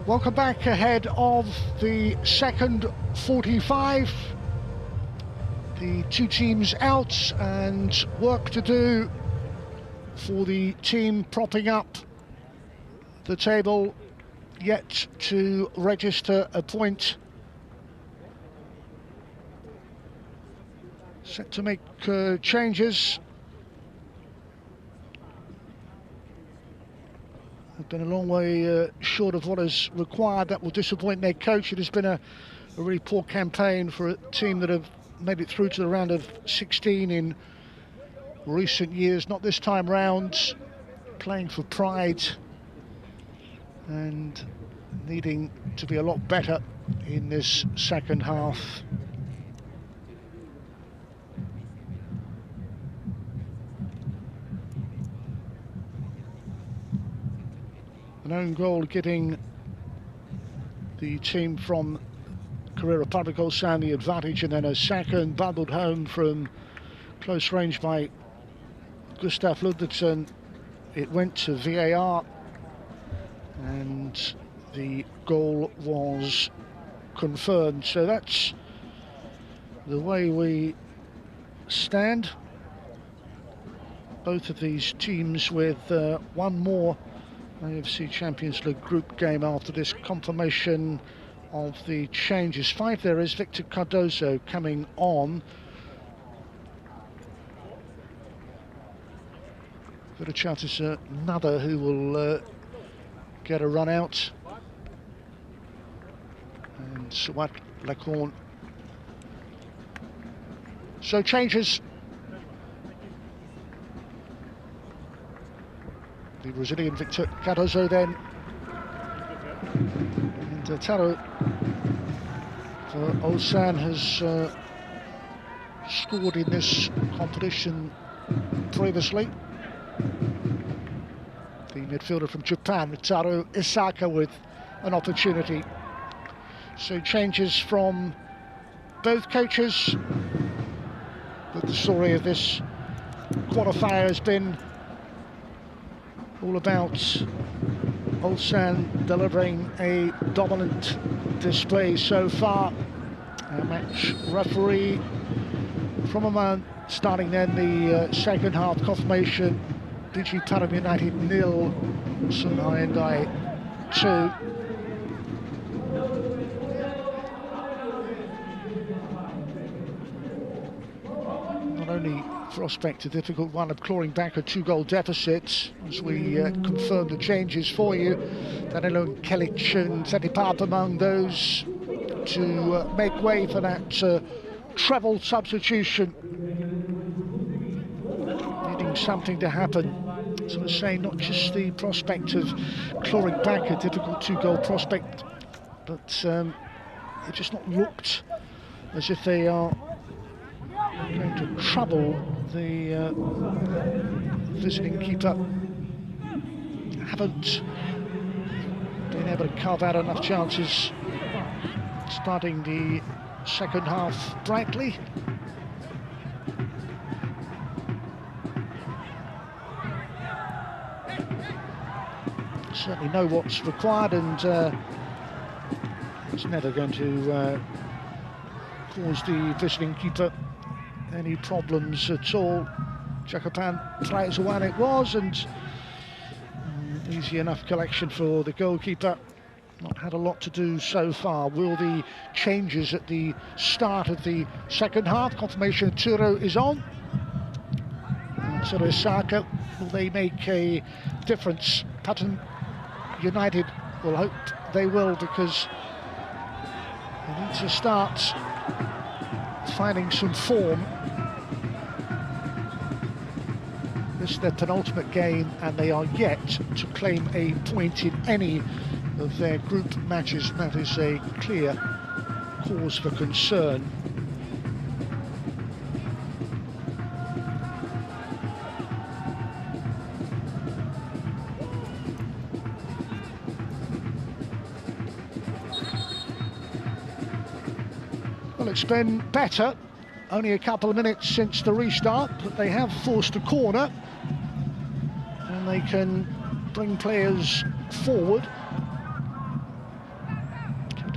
[SPEAKER 1] Welcome back ahead of the second 45. The two teams out and work to do for the team propping up the table, yet to register a point. Set to make changes. They've been a long way short of what is required. That will disappoint their coach. It has been a really poor campaign for a team that have made it through to the round of 16 in recent years. Not this time round. Playing for pride and needing to be a lot better in this second half. An own goal getting the team from Korea Republic Ulsan the advantage, and then a second bundled home from close range by Gustav Ludvigsson. It went to VAR and the goal was confirmed. So that's the way we stand. Both of these teams with one more AFC Champions League group game after this confirmation of the changes. 5 there is Victor Cardozo coming on. Got a chance is another who will get a run out. And Suat Lacorn. So changes. The Brazilian Victor Cardozo then, and Taro for Ulsan has scored in this competition previously. The midfielder from Japan, Taro Isaka, with an opportunity. So changes from both coaches, but the story of this qualifier has been all about Ulsan delivering a dominant display so far. Our match referee from Oman starting then the second half confirmation. BG Pathum United 0, Ulsan Hyundai 2. Not only prospect a difficult one of clawing back a 2-goal deficit, as we confirm the changes for you. Danilo Kelic and Setipap among those to make way for that treble substitution. Needing something to happen. So I say, not just the prospect of clawing back a difficult 2-goal prospect, but it just not looked as if they are going to trouble the visiting keeper. Haven't been able to carve out enough chances. Starting the second half brightly. Certainly know what's required, and it's never going to cause the visiting keeper any problems at all. Jacopan tries one it was, and easy enough collection for the goalkeeper. Not had a lot to do so far. Will the changes at the start of the second half, confirmation Turo is on. Turo Saka, will they make a difference? Pathum United will hope they will, because they need to start finding some form. This is their penultimate game, and they are yet to claim a point in any of their group matches. That is a clear cause for concern. Well, it's been better. Only a couple of minutes since the restart, but they have forced a corner, and they can bring players forward.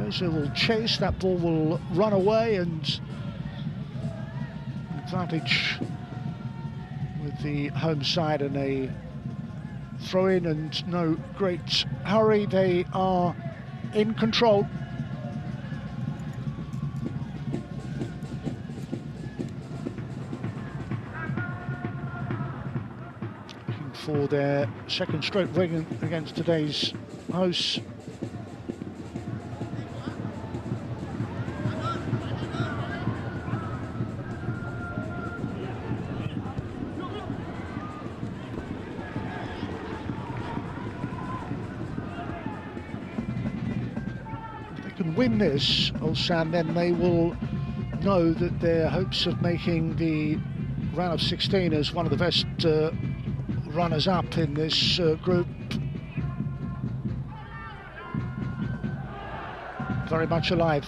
[SPEAKER 1] Cardozo will chase, that ball will run away, and advantage with the home side, and a throw in, and no great hurry. They are in control. Looking for their second straight win against today's hosts. Win this, Ulsan, then they will know that their hopes of making the round of 16 as one of the best runners-up in this group very much alive.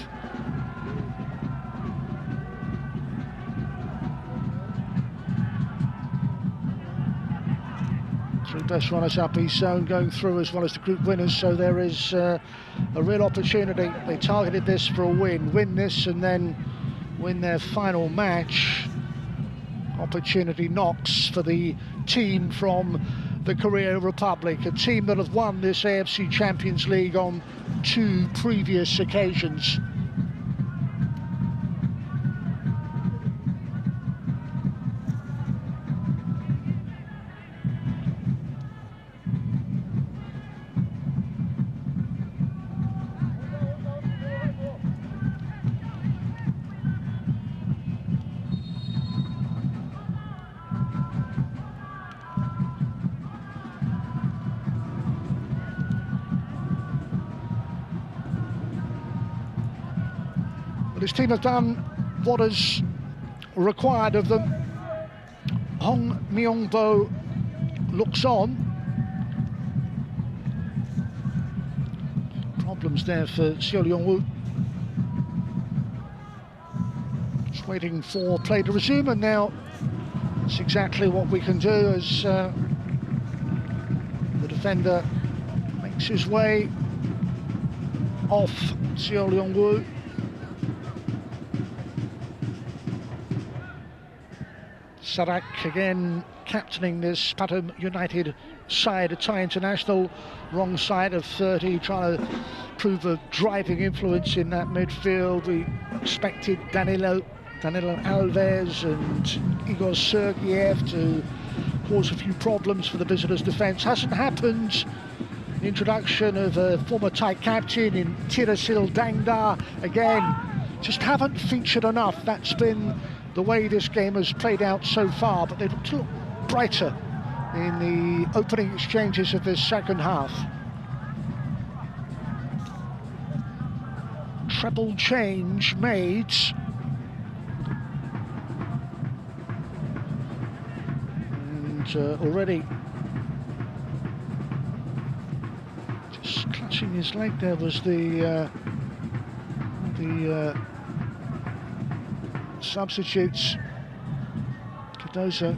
[SPEAKER 1] Three best runners-up each zone going through, as well as the group winners, so there is a real opportunity. They targeted this for a win this, and then win their final match. Opportunity knocks for the team from the Korea Republic, a team that have won this AFC Champions League on 2 previous occasions. This team have done what is required of them. Hong Myung-bo looks on. Problems there for Seo Leong-woo. Just waiting for play to resume, and now it's exactly what we can do as the defender makes his way off Seo Leong-woo. Sarak again captaining this Pathum United side, a Thai international, wrong side of 30, trying to prove a driving influence in that midfield. We expected Danilo Alves and Igor Sergiev to cause a few problems for the visitors' defence. Hasn't happened. The introduction of a former Thai captain in Thirasil Dangda, again, just haven't featured enough. That's been the way this game has played out so far, but they look brighter in the opening exchanges of this second half. Treble change made. And already just clutching his leg there was the substitutes. Cardozo.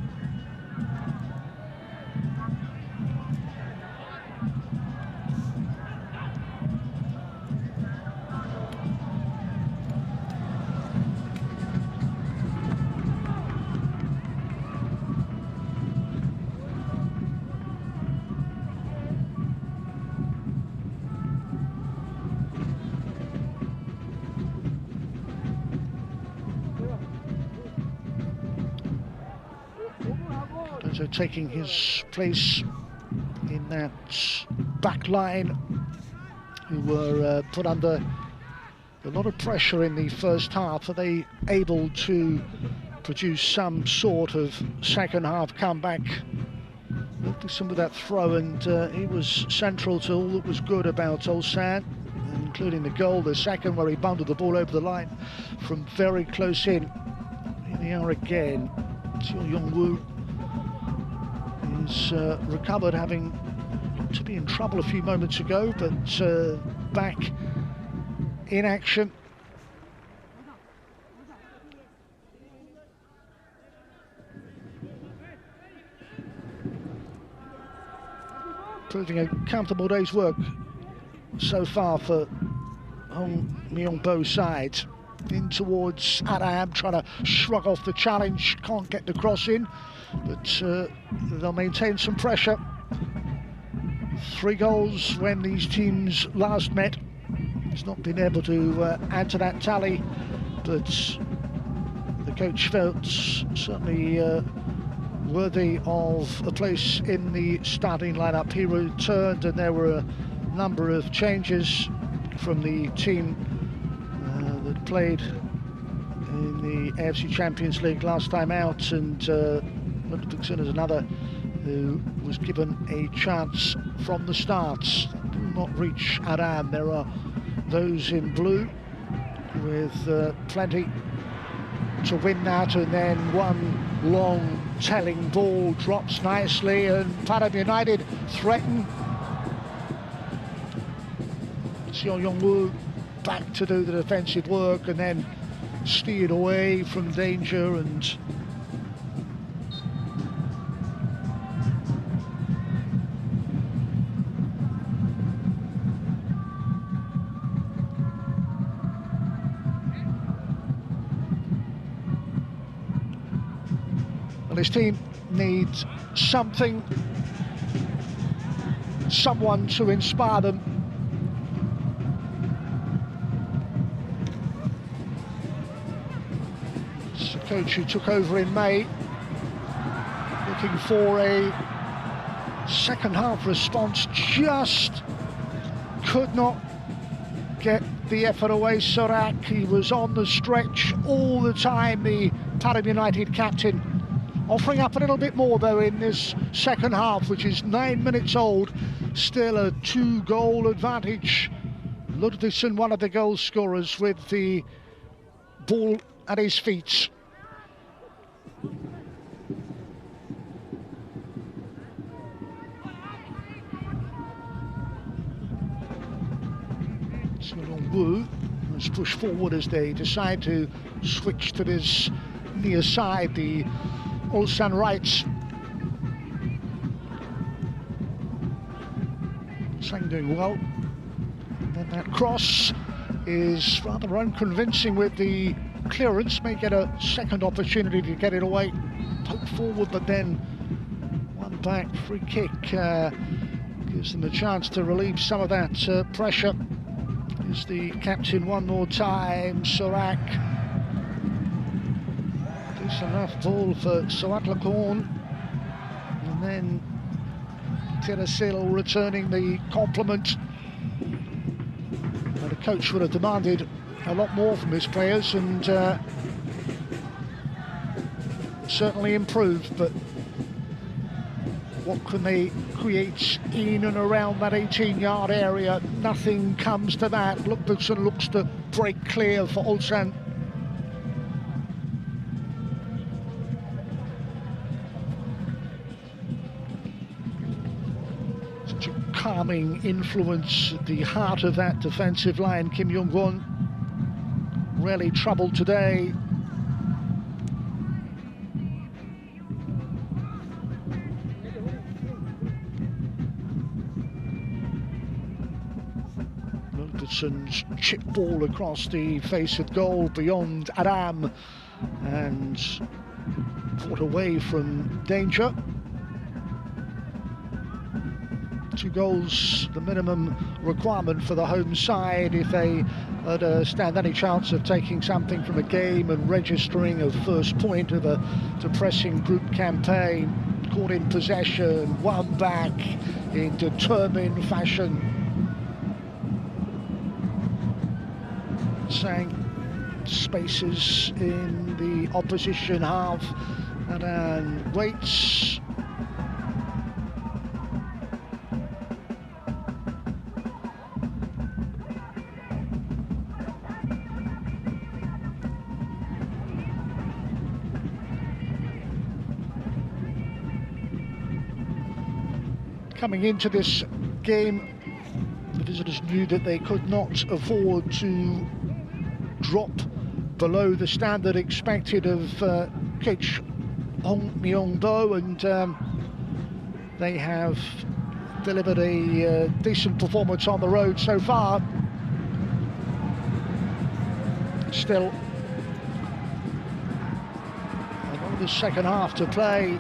[SPEAKER 1] So taking his place in that back line, who were put under a lot of pressure in the first half. Are they able to produce some sort of second half comeback? Looked at some of that throw, and he was central to all that was good about Ulsan, including the goal, the second, where he bundled the ball over the line from very close in. Here they are again. Seo Leong-woo is recovered, having looked to be in trouble a few moments ago, but back in action. Proving a comfortable day's work so far for on both sides. In towards Adam, trying to shrug off the challenge, can't get the cross in, but they'll maintain some pressure. 3 goals when these teams last met. He's not been able to add to that tally, but the coach felt certainly worthy of a place in the starting lineup. He returned and there were a number of changes from the team that played in the AFC Champions League last time out, and Ulsan is another who was given a chance from the start. Do not reach Adam. There are those in blue with plenty to win that, and then one long telling ball drops nicely, and Pathum United threaten. Seo Yong-woo back to do the defensive work and then steered away from danger, and well, his team needs something, someone to inspire them. It's the coach who took over in May, looking for a second half response, just could not get the effort away. Sorak, he was on the stretch all the time, the Pathum United captain, offering up a little bit more though in this second half, which is 9 minutes old. Still a 2-goal advantage. Ludvigsson, one of the goal scorers, with the ball at his feet. Wu has pushed forward as they decide to switch to this near side, the Ulsan rights. Sang doing well. And then that cross is rather unconvincing with the clearance. May get a second opportunity to get it away. Poke forward, but then one back free kick gives them a chance to relieve some of that pressure. Here's the captain one more time, Sorak. Decent enough ball for Soatlakorn. And then Tirasil returning the compliment. The coach would have demanded a lot more from his players, and certainly improved, but what can they create in and around that 18-yard area? Nothing comes to that. Ludvigsson looks to break clear for Ulsan. Such a calming influence at the heart of that defensive line. Kim Young-won really troubled today. Ludvigsson's chip ball across the face of goal beyond Adam and fought away from danger. 2 goals, the minimum requirement for the home side if they stand any chance of taking something from a game and registering a first point of a depressing group campaign. Caught in possession, won back in determined fashion. Sang spaces in the opposition half and waits. Coming into this game, the visitors knew that they could not afford to drop below the standard expected of coach Hong Myung-do, and they have delivered a decent performance on the road so far. still. And all the second half to play.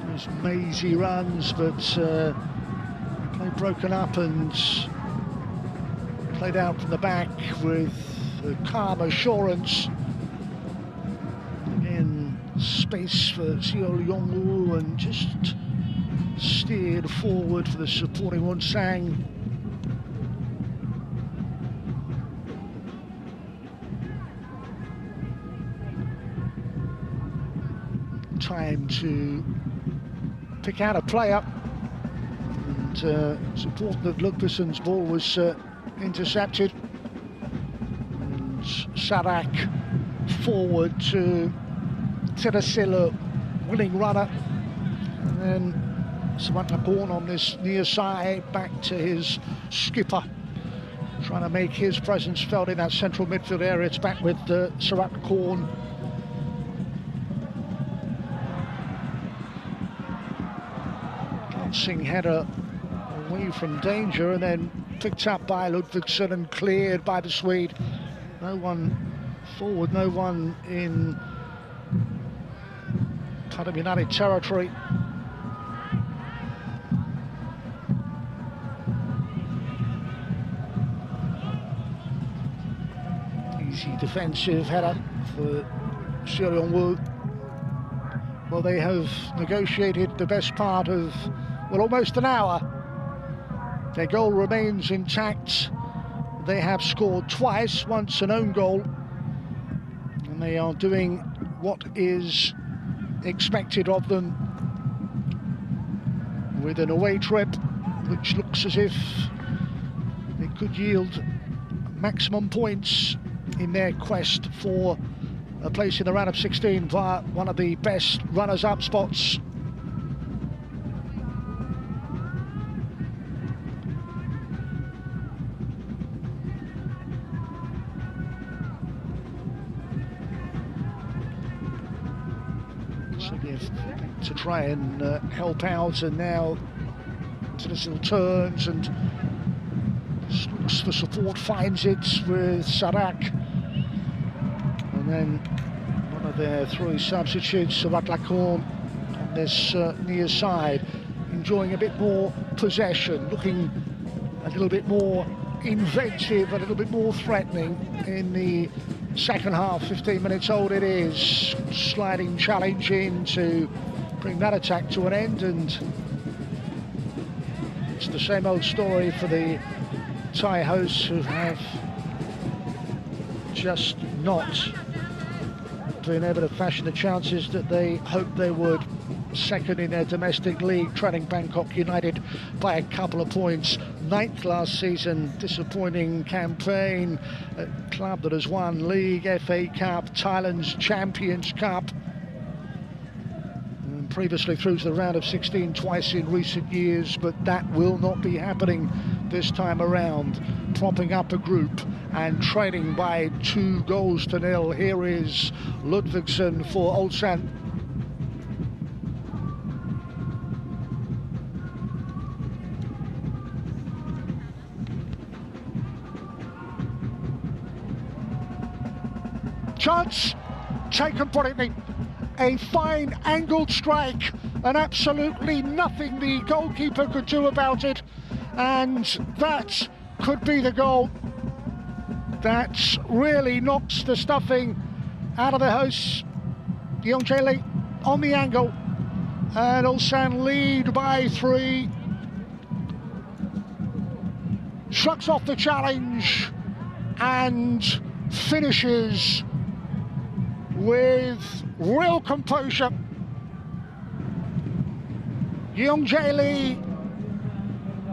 [SPEAKER 1] Those mazy runs, but play broken up and played out from the back with calm assurance. Again, space for Seol Yong-woo and just steered forward for the supporting Ulsan. Time to pick out a player, and it's important that Ludvigsson's ball was intercepted, and Sadak forward to Terasilla, winning runner, and then Samatlakorn on this near side, back to his skipper, trying to make his presence felt in that central midfield area. It's back with Samatlakorn. Dancing header away from danger, and then picked up by Ludvigsson and cleared by the Swede. No one forward, no one in Pathum United territory. Easy defensive header for Seol Yong-woo. Well, they have negotiated the best part of, well, almost an hour. Their goal remains intact. They have scored twice, once an own goal, and they are doing what is expected of them with an away trip which looks as if it could yield maximum points in their quest for a place in the round of 16 via one of the best runners-up spots. So to try and help out, and now Tilasil turns and looks for support, finds it with Sadak, and then one of their three substitutes, Samatlakorn, on this near side, enjoying a bit more possession, looking a little bit more inventive, a little bit more threatening in the second half. 15 minutes old it is, sliding challenge in to bring that attack to an end, and it's the same old story for the Thai hosts, who have just not been able to fashion the chances that they hoped they would. Second in their domestic league, trailing Bangkok United by a couple of points. 9th last season, disappointing campaign. A club that has won League, FA Cup, Thailand's Champions Cup, and previously through to the round of 16 twice in recent years, but that will not be happening this time around. Propping up a group and trailing by 2-0. Here is Ludvigsson for Ulsan. Chance taken brilliantly. A fine angled strike, and absolutely nothing the goalkeeper could do about it. And that could be the goal that really knocks the stuffing out of the hosts. Yeongjae Lee on the angle, and Ulsan lead by 3. Shrugs off the challenge and finishes with real composure. Yeongjae Lee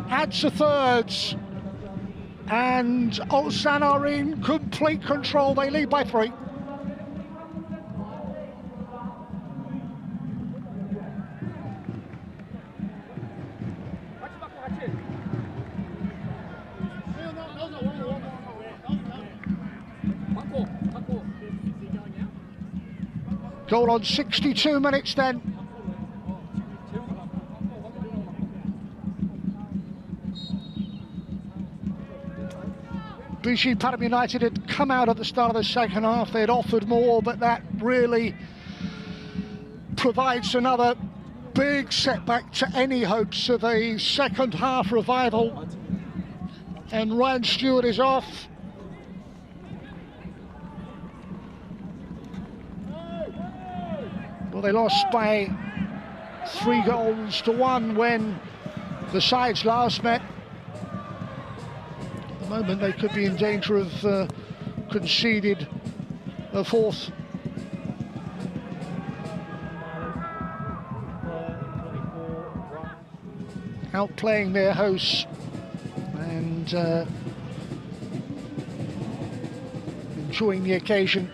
[SPEAKER 1] adds a third, and Ulsan are in complete control. They lead by 3. Goal on 62 minutes then. BG Pathum United had come out at the start of the second half. They'd offered more, but that really provides another big setback to any hopes of a second half revival. And Ryan Stewart is off. Well, they lost by 3-1 when the sides last met. At the moment, they could be in danger of conceded a fourth. Outplaying their hosts and enjoying the occasion.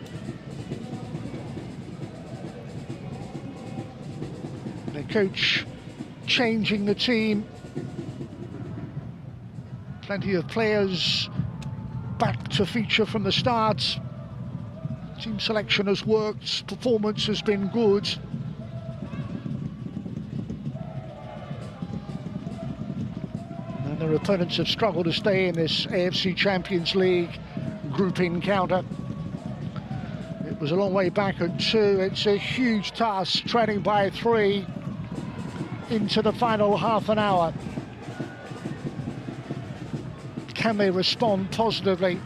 [SPEAKER 1] Their coach changing the team. Plenty of players back to feature from the start. Team selection has worked, performance has been good. And their opponents have struggled to stay in this AFC Champions League group encounter. It was a long way back at 2. It's a huge task, trailing by 3 into the final half an hour. Can they respond positively?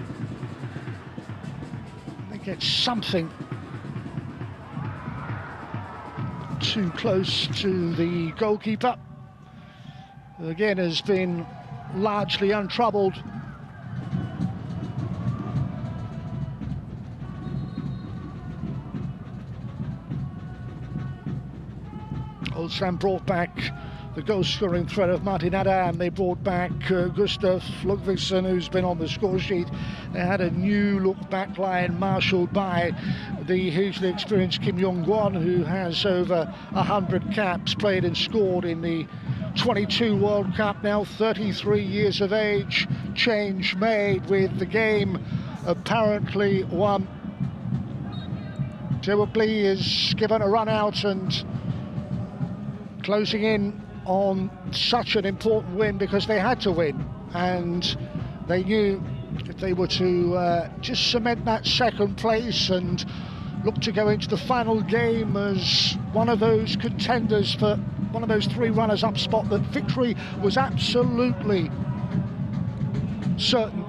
[SPEAKER 1] They get something too close to the goalkeeper, who again has been largely untroubled. Ulsan brought back the goal-scoring threat of Martin Adam. They brought back Gustav Ludvigsson, who's been on the score sheet. They had a new look back line marshalled by the hugely experienced Kim Yong-gwon, who has over 100 caps, played and scored in the 22 World Cup, now 33 years of age. Change made with the game apparently won. Lee is given a run out and closing in on such an important win, because they had to win, and they knew if they were to just cement that second place and look to go into the final game as one of those contenders for one of those 3 runners-up spot, that victory was absolutely certain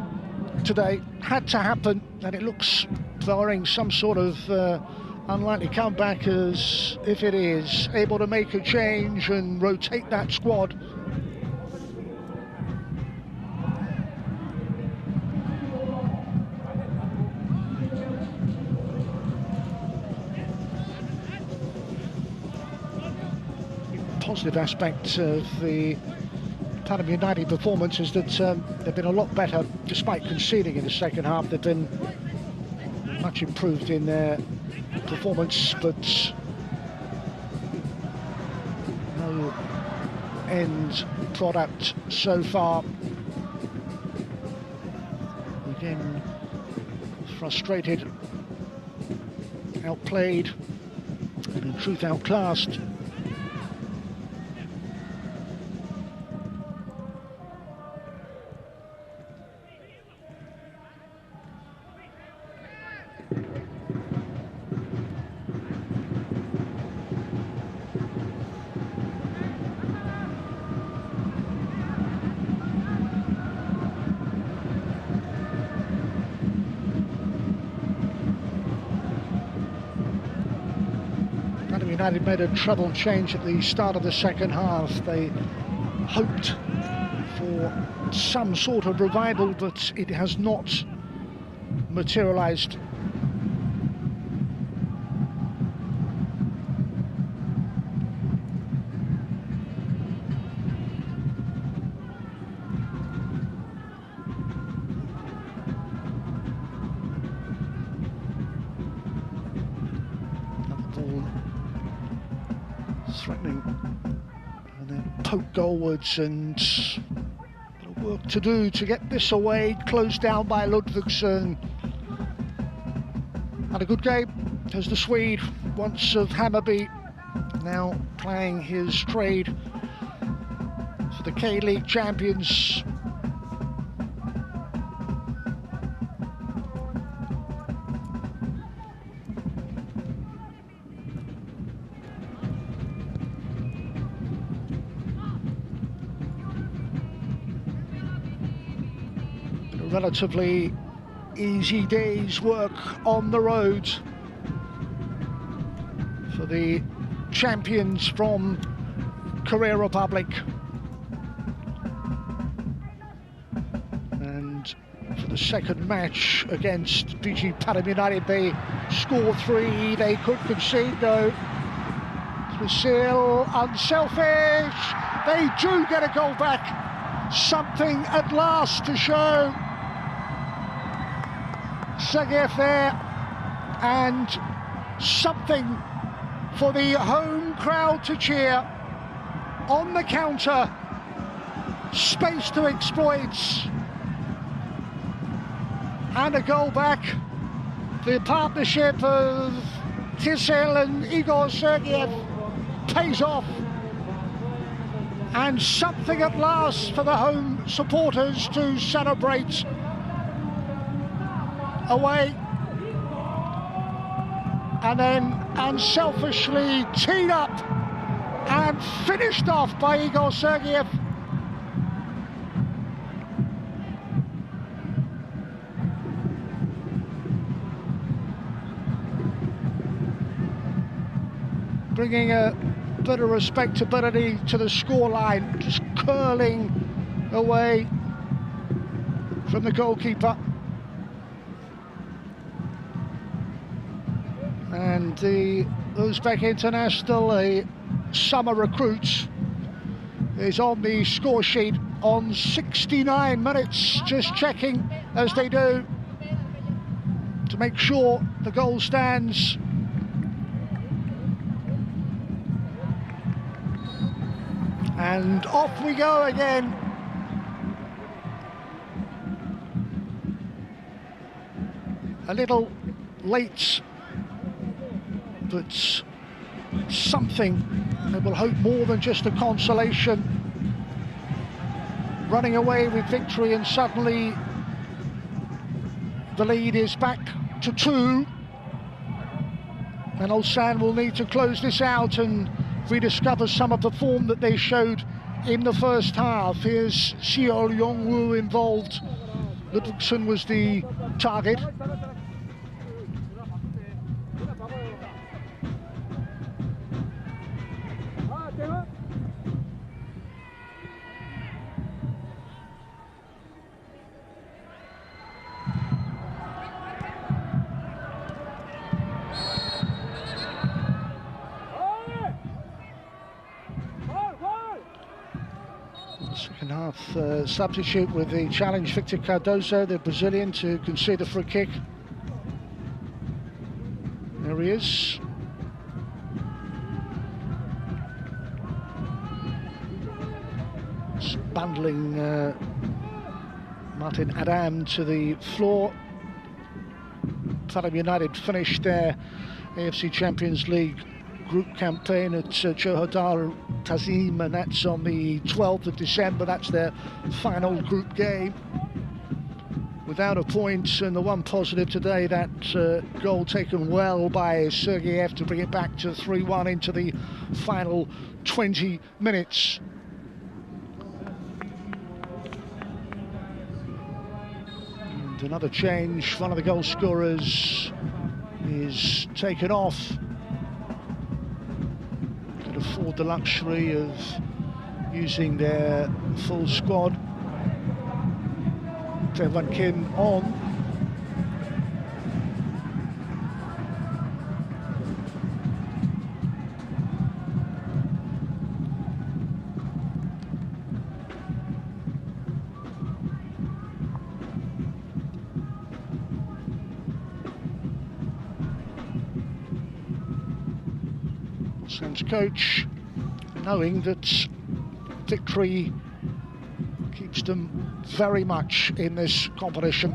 [SPEAKER 1] today, had to happen. And it looks, barring some sort of unlikely comeback, as if it is able to make a change and rotate that squad. Positive aspect of the Pathum United performance is that they've been a lot better despite conceding in the second half. They've been much improved in their performance, but no end product so far. Again, frustrated, outplayed, and in truth outclassed. United made a treble change at the start of the second half. They hoped for some sort of revival, but it has not materialized. Threatening, and then poke goalwards, and a bit of work to do to get this away. Closed down by Ludvigsson. Had a good game as the Swede, once of Hammarby, now playing his trade for the K-League champions. relatively easy day's work on the road for the champions from Korea Republic. And for the second match against BG Pathum United, they scored 3, they could concede though. Brazil, unselfish, they do get a goal back. Something at last to show. Sergeyev there, and something for the home crowd to cheer. On the counter, space to exploit, and a goal back. The partnership of Tisel and Igor Sergeyev pays off, and something at last for the home supporters to celebrate. Away, and then unselfishly teed up and finished off by Igor Sergeyev. Bringing a bit of respectability to the scoreline, just curling away from the goalkeeper. And the Uzbek international, a summer recruit, is on the score sheet on 69 minutes, just checking as they do to make sure the goal stands. And off we go again. A little late, but something that will hope more than just a consolation. Running away with victory, and suddenly the lead is back to 2. And Ulsan will need to close this out and rediscover some of the form that they showed in the first half. Here's Seol Yongwoo involved. Ludvigsen was the target. Second half substitute with the challenge, Victor Cardozo, the Brazilian, to concede a free kick. There he is. Just bundling Martin Adam to the floor. Pathum United finished their AFC Champions League group campaign at Johor Tazim, and that's on the 12th of December. That's their final group game without a point, and the one positive today, that goal taken well by Sergeyev to bring it back to 3-1 into the final 20 minutes. And another change, one of the goal scorers is taken off. Afford the luxury of using their full squad. Tae-Wan Kim on. Ulsan's coach, knowing that victory keeps them very much in this competition.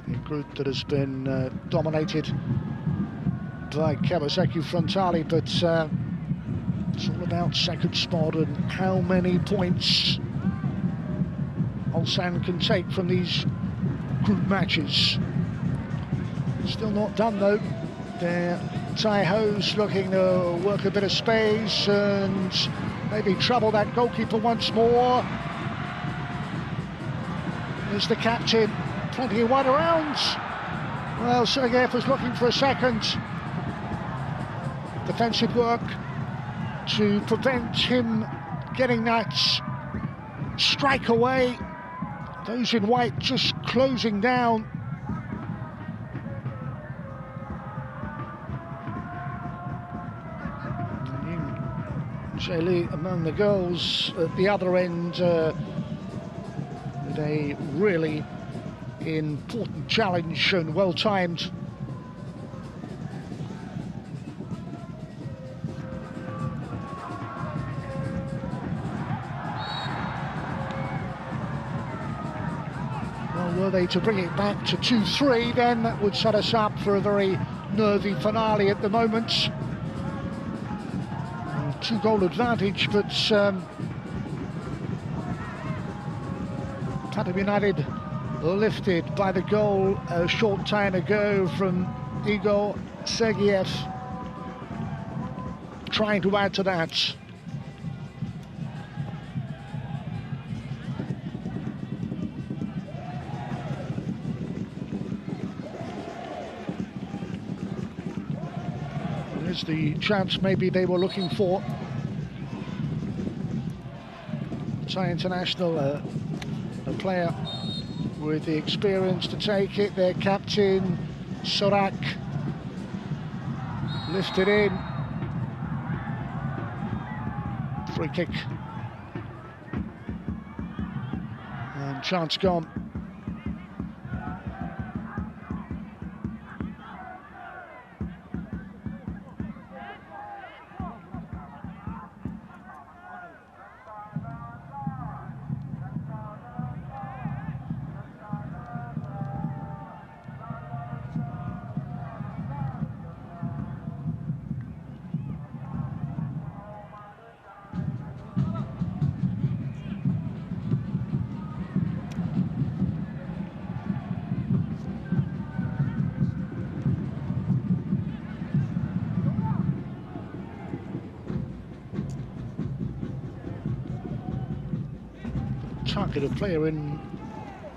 [SPEAKER 1] A group that has been dominated by Kawasaki Frontale, but it's all about second spot and how many points Ulsan can take from these group matches. Still not done though. They're Tai-Ho's looking to work a bit of space and maybe trouble that goalkeeper once more. There's the captain, plenty of wide around. Well, Sergeyev was looking for a second. Defensive work to prevent him getting that strike away. Those in white just closing down. Shaylee among the goals at the other end with a really important challenge and well timed. Well, were they to bring it back to 2-3, then that would set us up for a very nervy finale at the moment. 2-goal advantage, but Pathum United lifted by the goal a short time ago from Igor Sergeyev, trying to add to that. There's the chance maybe they were looking for. Thai international, a player with the experience to take it. Their captain, Sorak, lifted in. Free kick. And chance gone. Targeted player in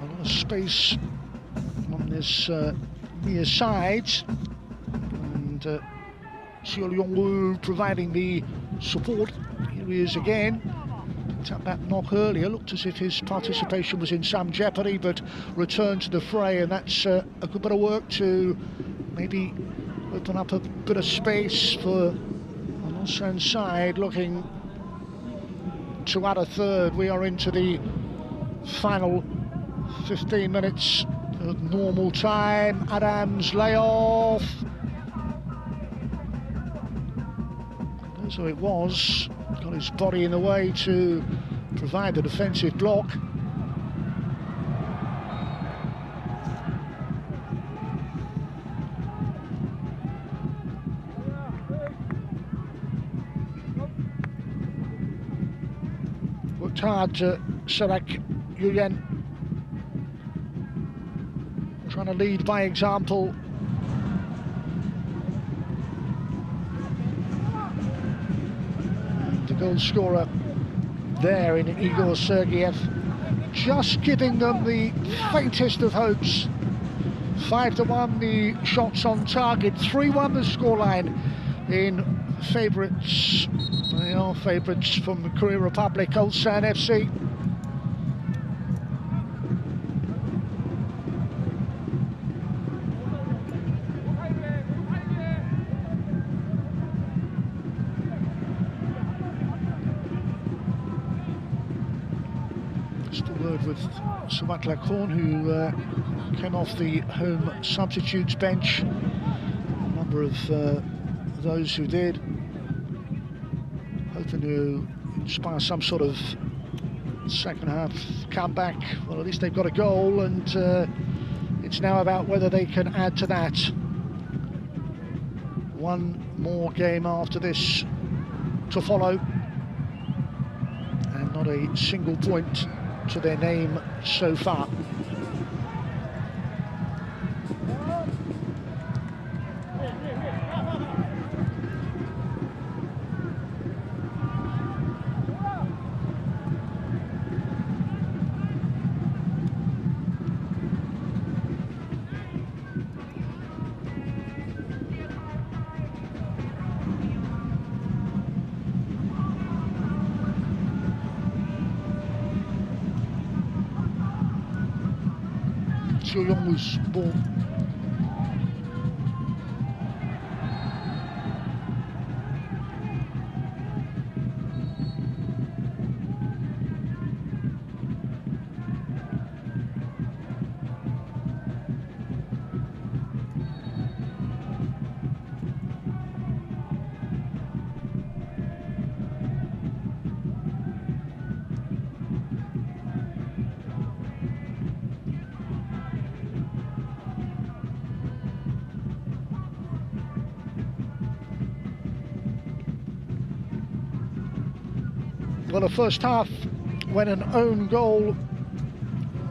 [SPEAKER 1] a lot of space on this near side, and Xiao Yongwu providing the support. Here he is again. Tapped that knock earlier, looked as if his participation was in some jeopardy, but returned to the fray, and that's a good bit of work to maybe open up a bit of space for on Ulsan side, looking to add a third. We are into the final 15 minutes of normal time. Adams layoff. So it was. Got his body in the way to provide the defensive block. Worked hard to Sarak Yuyen, trying to lead by example. And the goal scorer there in Igor Sergeyev, just giving them the faintest of hopes. 5-1 the shots on target, 3-1 the scoreline in favourites. They are favourites from the Korean Republic, Ulsan FC. Just a word with Sumat Lakorn, who came off the home substitutes bench. A number of those who did, hoping to inspire some sort of second half comeback. Well, at least they've got a goal, and it's now about whether they can add to that. One more game after this to follow, and not a single point to their name so far. Yong's ball. Well, the first half, when an own goal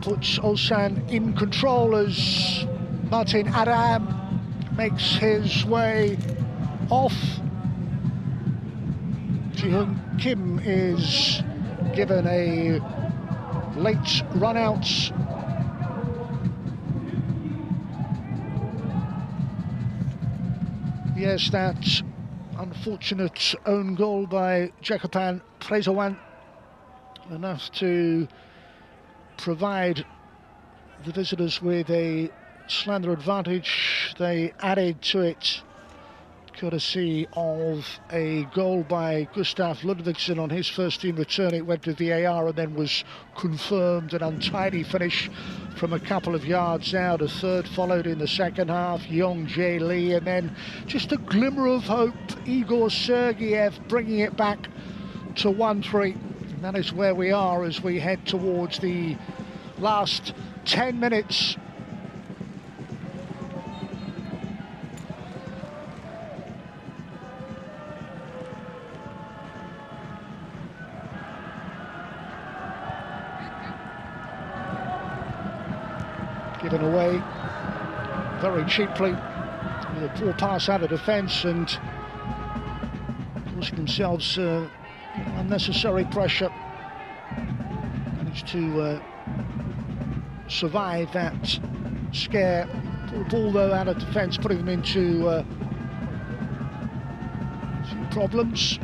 [SPEAKER 1] puts Ulsan in control as Martin Adam makes his way off. Ji-Hyun Kim is given a late run out. Yes, that unfortunate own goal by Jacopan Prezowan, enough to provide the visitors with a slender advantage. They added to it courtesy of a goal by Gustav Ludvigsson on his first team return. It went to VAR and then was confirmed. An untidy finish from a couple of yards out. A third followed in the second half, Yong Jae Lee, and then just a glimmer of hope, Igor Sergeyev bringing it back to 1-3. And that is where we are as we head towards the last 10 minutes. Given away very cheaply with a poor pass out of defence and causing themselves unnecessary pressure. Managed to survive that scare. Poor ball though out of defence, putting them into some problems.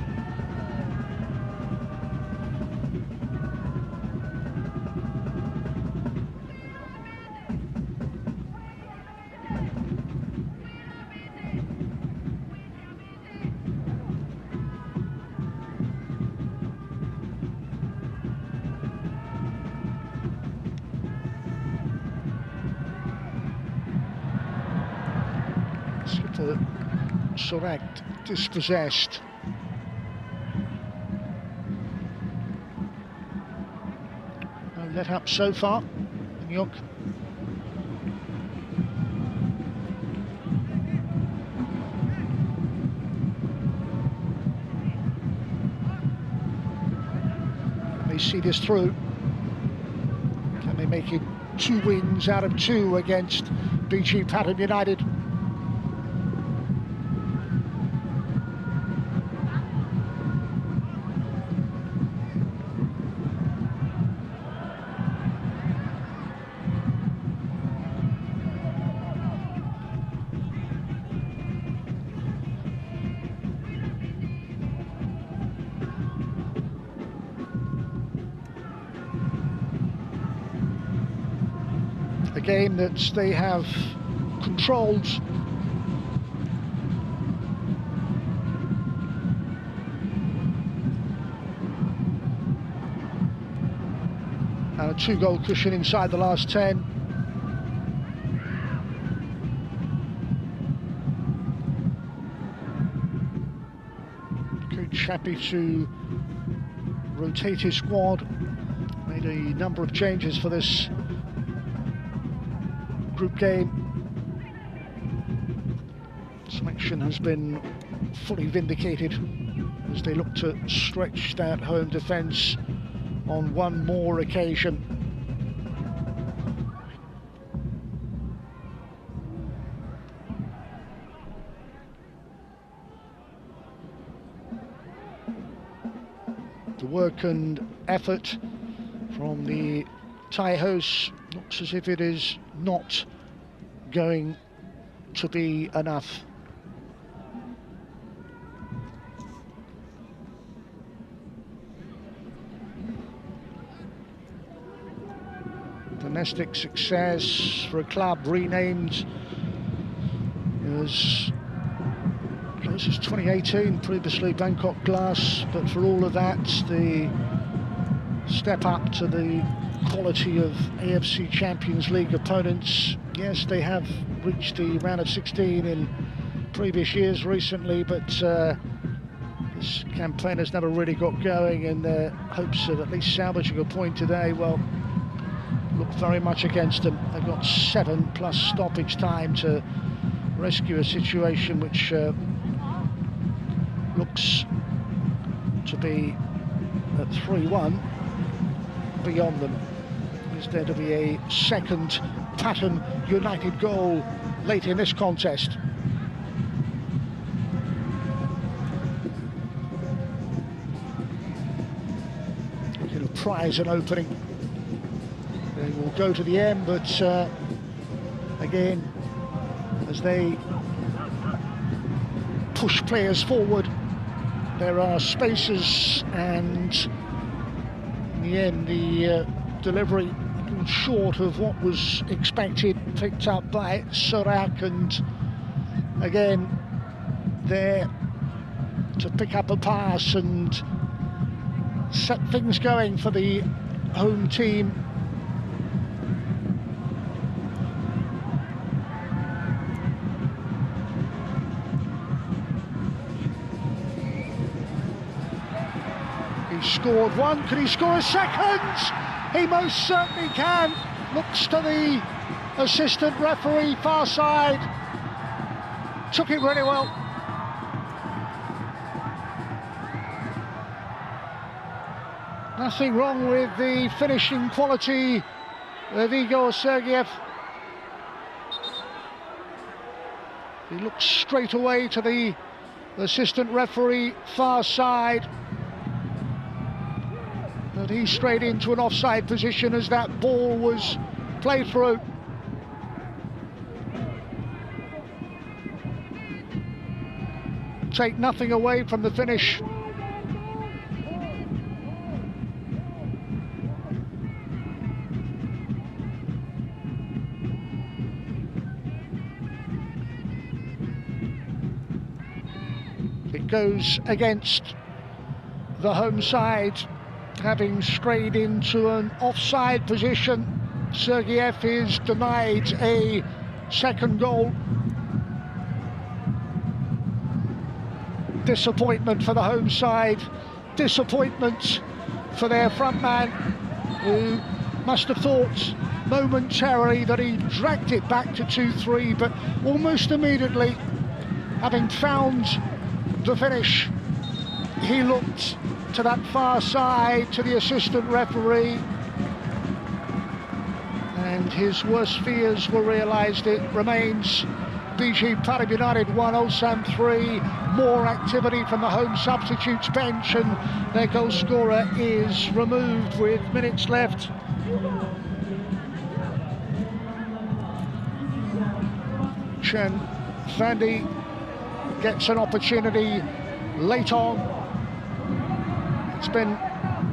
[SPEAKER 1] Sorakt dispossessed. No let up so far. Nyok. They see this through. Can they make it 2 wins out of 2 against BG Pathum United? A game that they have controlled. And a 2-goal cushion inside the last 10. Coach happy to rotate his squad. Made a number of changes for this group game. Selection has been fully vindicated as they look to stretch that home defence on one more occasion. The work and effort from the Thai hosts looks as if it is not going to be enough. Domestic success for a club renamed as close as 2018, previously Bangkok Glass, but for all of that, the step up to the quality of AFC Champions League opponents. Yes, they have reached the round of 16 in previous years recently, but this campaign has never really got going, and their hopes of at least salvaging a point today, well, look very much against them. They've got 7 plus stoppage time to rescue a situation which looks to be at 3-1 beyond them. Is there to be a second Pathum United goal late in this contest? It'll prize an opening. They will go to the end, but again, as they push players forward, there are spaces, and in the end, the delivery short of what was expected, picked up by Sorak, and again, there to pick up a pass and set things going for the home team. He scored one, could he score a second? He most certainly can. Looks to the assistant referee, far side. Took it really well. Nothing wrong with the finishing quality of Igor Sergeyev. He looks straight away to the assistant referee, far side. But he's straight into an offside position as that ball was played through. Take nothing away from the finish. It goes against the home side, having strayed into an offside position. Sergeyev is denied a second goal. Disappointment for the home side, disappointment for their front man, who must have thought momentarily that he dragged it back to 2-3, but almost immediately, having found the finish, he looked to that far side, to the assistant referee, and his worst fears were realised. It remains BG Pathum United 1, Ulsan 3. More activity from the home substitutes bench, and their goal scorer is removed with minutes left. Chen Fandi gets an opportunity late on. It's been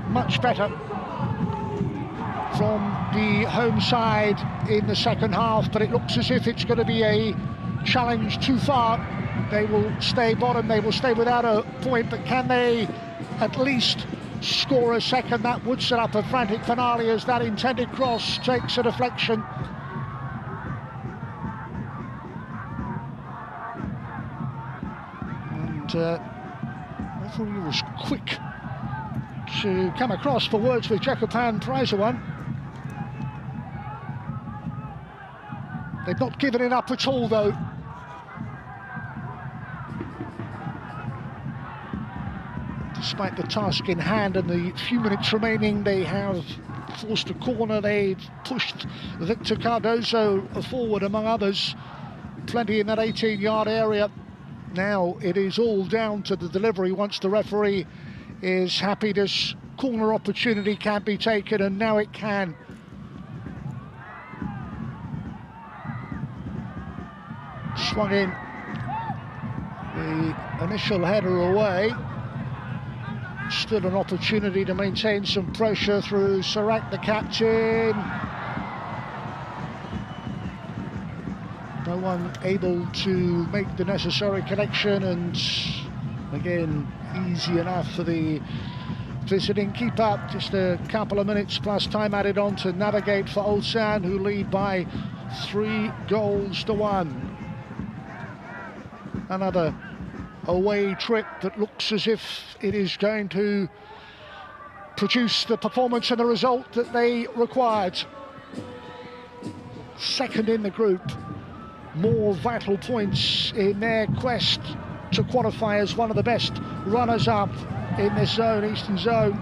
[SPEAKER 1] much better from the home side in the second half, but it looks as if it's going to be a challenge too far. They will stay bottom, they will stay without a point, but can they at least score a second? That would set up a frantic finale as that intended cross takes a deflection. And I thought he was quick to come across for words with Jacopan Prizewan. They've not given it up at all, though. Despite the task in hand and the few minutes remaining, they have forced a corner. They've pushed Victor Cardozo forward, among others. Plenty in that 18-yard area. Now it is all down to the delivery. Once the referee is happy, this corner opportunity can be taken, and now it can. Swung in, the initial header away. Still an opportunity to maintain some pressure through Sorak, the captain. No one able to make the necessary connection, and again, easy enough for the visiting keeper. Just a couple of minutes plus time added on to navigate for Ulsan, who lead by 3-1. Another away trip that looks as if it is going to produce the performance and the result that they required. Second in the group, more vital points in their quest to qualify as one of the best runners-up in this zone, Eastern Zone.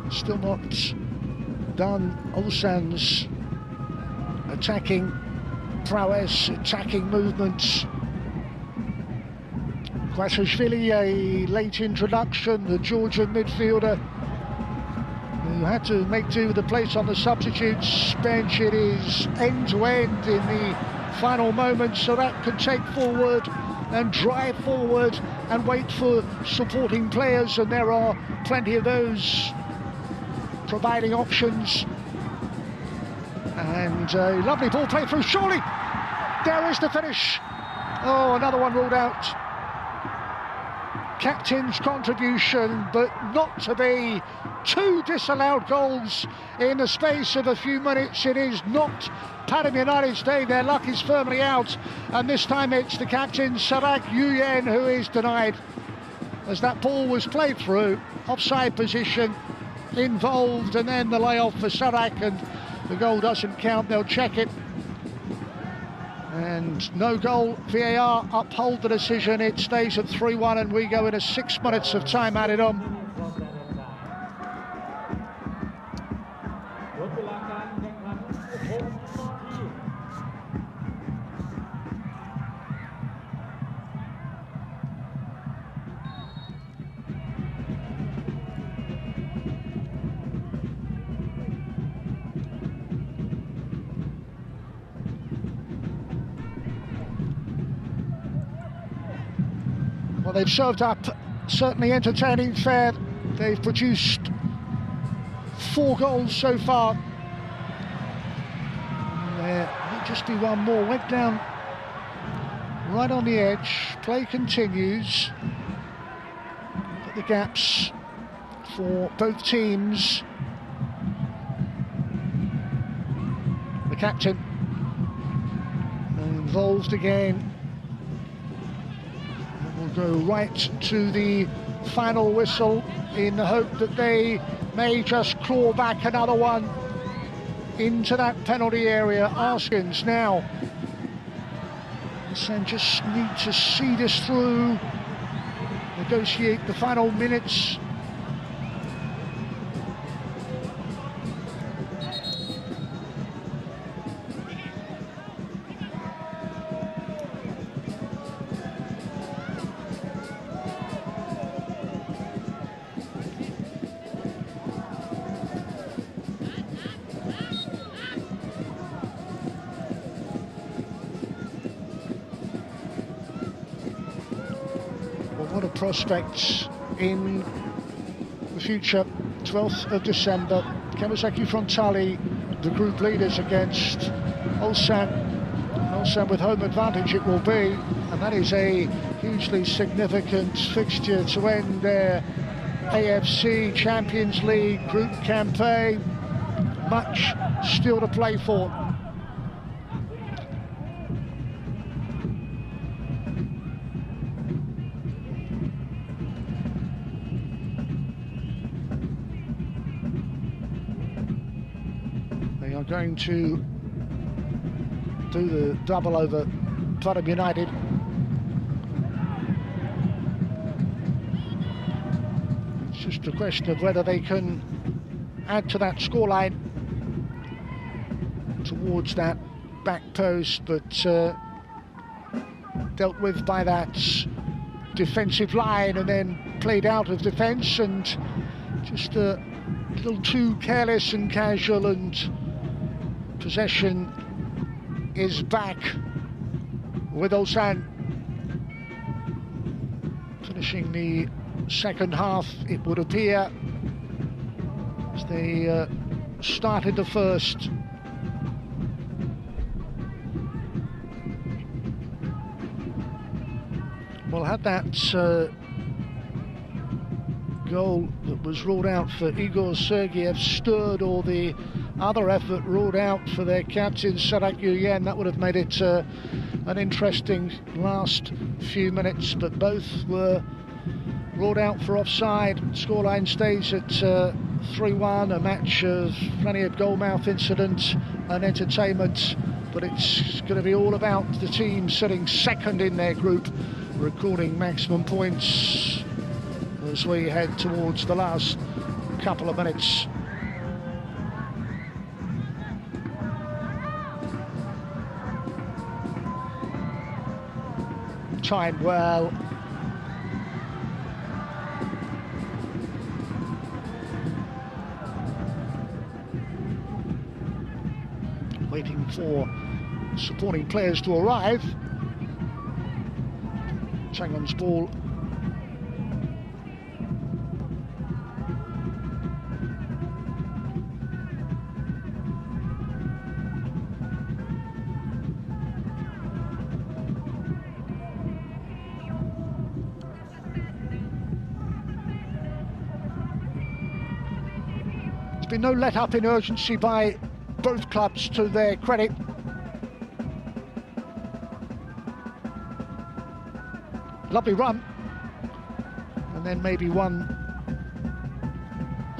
[SPEAKER 1] Still not done Ulsan's attacking prowess, attacking movements. Kvasishvili, a late introduction, the Georgian midfielder who had to make do with the place on the substitutes bench. It is end-to-end in the final moments, so that can take forward and drive forward and wait for supporting players, and there are plenty of those providing options. And a lovely ball play through, surely there is the finish. Oh, another one ruled out. Captain's contribution, but not to be. 2 disallowed goals in the space of a few minutes. It is not Pathum United's day. Their luck is firmly out, and this time it's the captain Sarak Yuyen who is denied, as that ball was played through, offside position involved, and then the layoff for Sarak, and the goal doesn't count. They'll check it, and no goal. VAR uphold the decision. It stays at 3-1, and we go into 6 minutes of time added on. Well, they've served up certainly entertaining fare. They've produced 4 goals so far. There will just be one more. Went down right on the edge. Play continues. But the gaps for both teams. The captain involved again. Go right to the final whistle in the hope that they may just claw back another one into that penalty area. Arskins now. And just need to see this through, negotiate the final minutes. What a prospect in the future. 12th of December, Kawasaki Frontale, the group leaders against Ulsan. Ulsan with home advantage it will be, and that is a hugely significant fixture to end their AFC Champions League group campaign. Much still to play for. They are going to do the double over Pathum United. It's just a question of whether they can add to that scoreline towards that back post, but dealt with by that defensive line and then played out of defence, and just a little too careless and casual, and possession is back with Ulsan. Finishing the second half, it would appear, as they started the first. Well, had that goal that was ruled out for Igor Sergeyev stirred, or the other effort ruled out for their captain Sarak Yuyen, that would have made it an interesting last few minutes, but both were ruled out for offside. Scoreline stays at 3-1, a match of plenty of goalmouth incidents and entertainment, but it's going to be all about the team sitting second in their group, recording maximum points as we head towards the last couple of minutes. Timed well. Waiting for supporting players to arrive. Changon's ball. There's been no let up in urgency by both clubs, to their credit. Lovely run, and then maybe one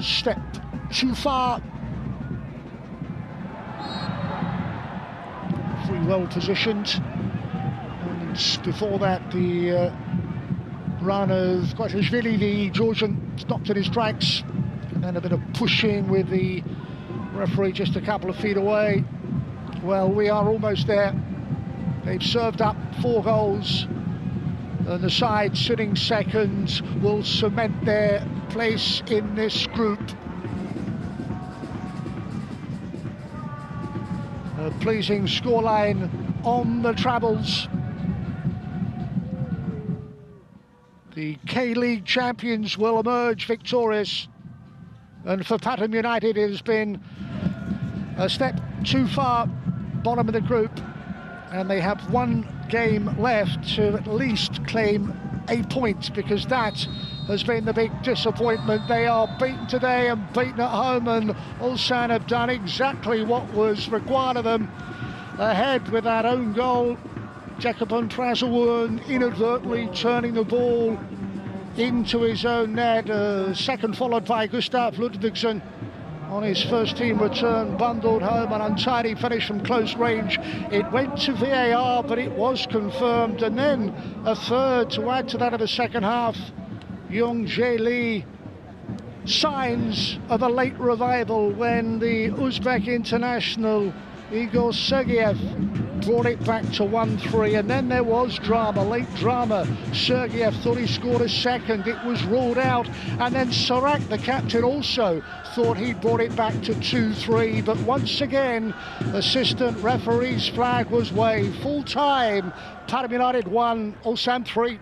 [SPEAKER 1] step too far. Very well positioned, and before that the run of Kvashishvili, the Georgian, stopped at his tracks, and then a bit of pushing with the referee just a couple of feet away. Well, we are almost there. They've served up 4 goals, and the side sitting second will cement their place in this group. A pleasing scoreline on the travels. The K-League champions will emerge victorious, and for Pathum United it has been a step too far, bottom of the group, and they have 1 game left to at least claim a point, because that has been the big disappointment. They are beaten today and beaten at home, and Ulsan have done exactly what was required of them. Ahead with that own goal, Jacobon Trazelwern inadvertently turning the ball into his own net, second followed by Gustav Ludvigsen on his first team return, bundled home, an untidy finish from close range. It went to VAR, but it was confirmed, and then a third to add to that of the second half. Young Jae Lee, signs of a late revival when the Uzbek international Igor Sergeyev brought it back to 1-3, and then there was drama, late drama. Sergeyev thought he scored a second, it was ruled out, and then Sarak, the captain, also thought he'd brought it back to 2-3, but once again, assistant referee's flag was waved. Full time, Pathum United 1, Ulsan 3.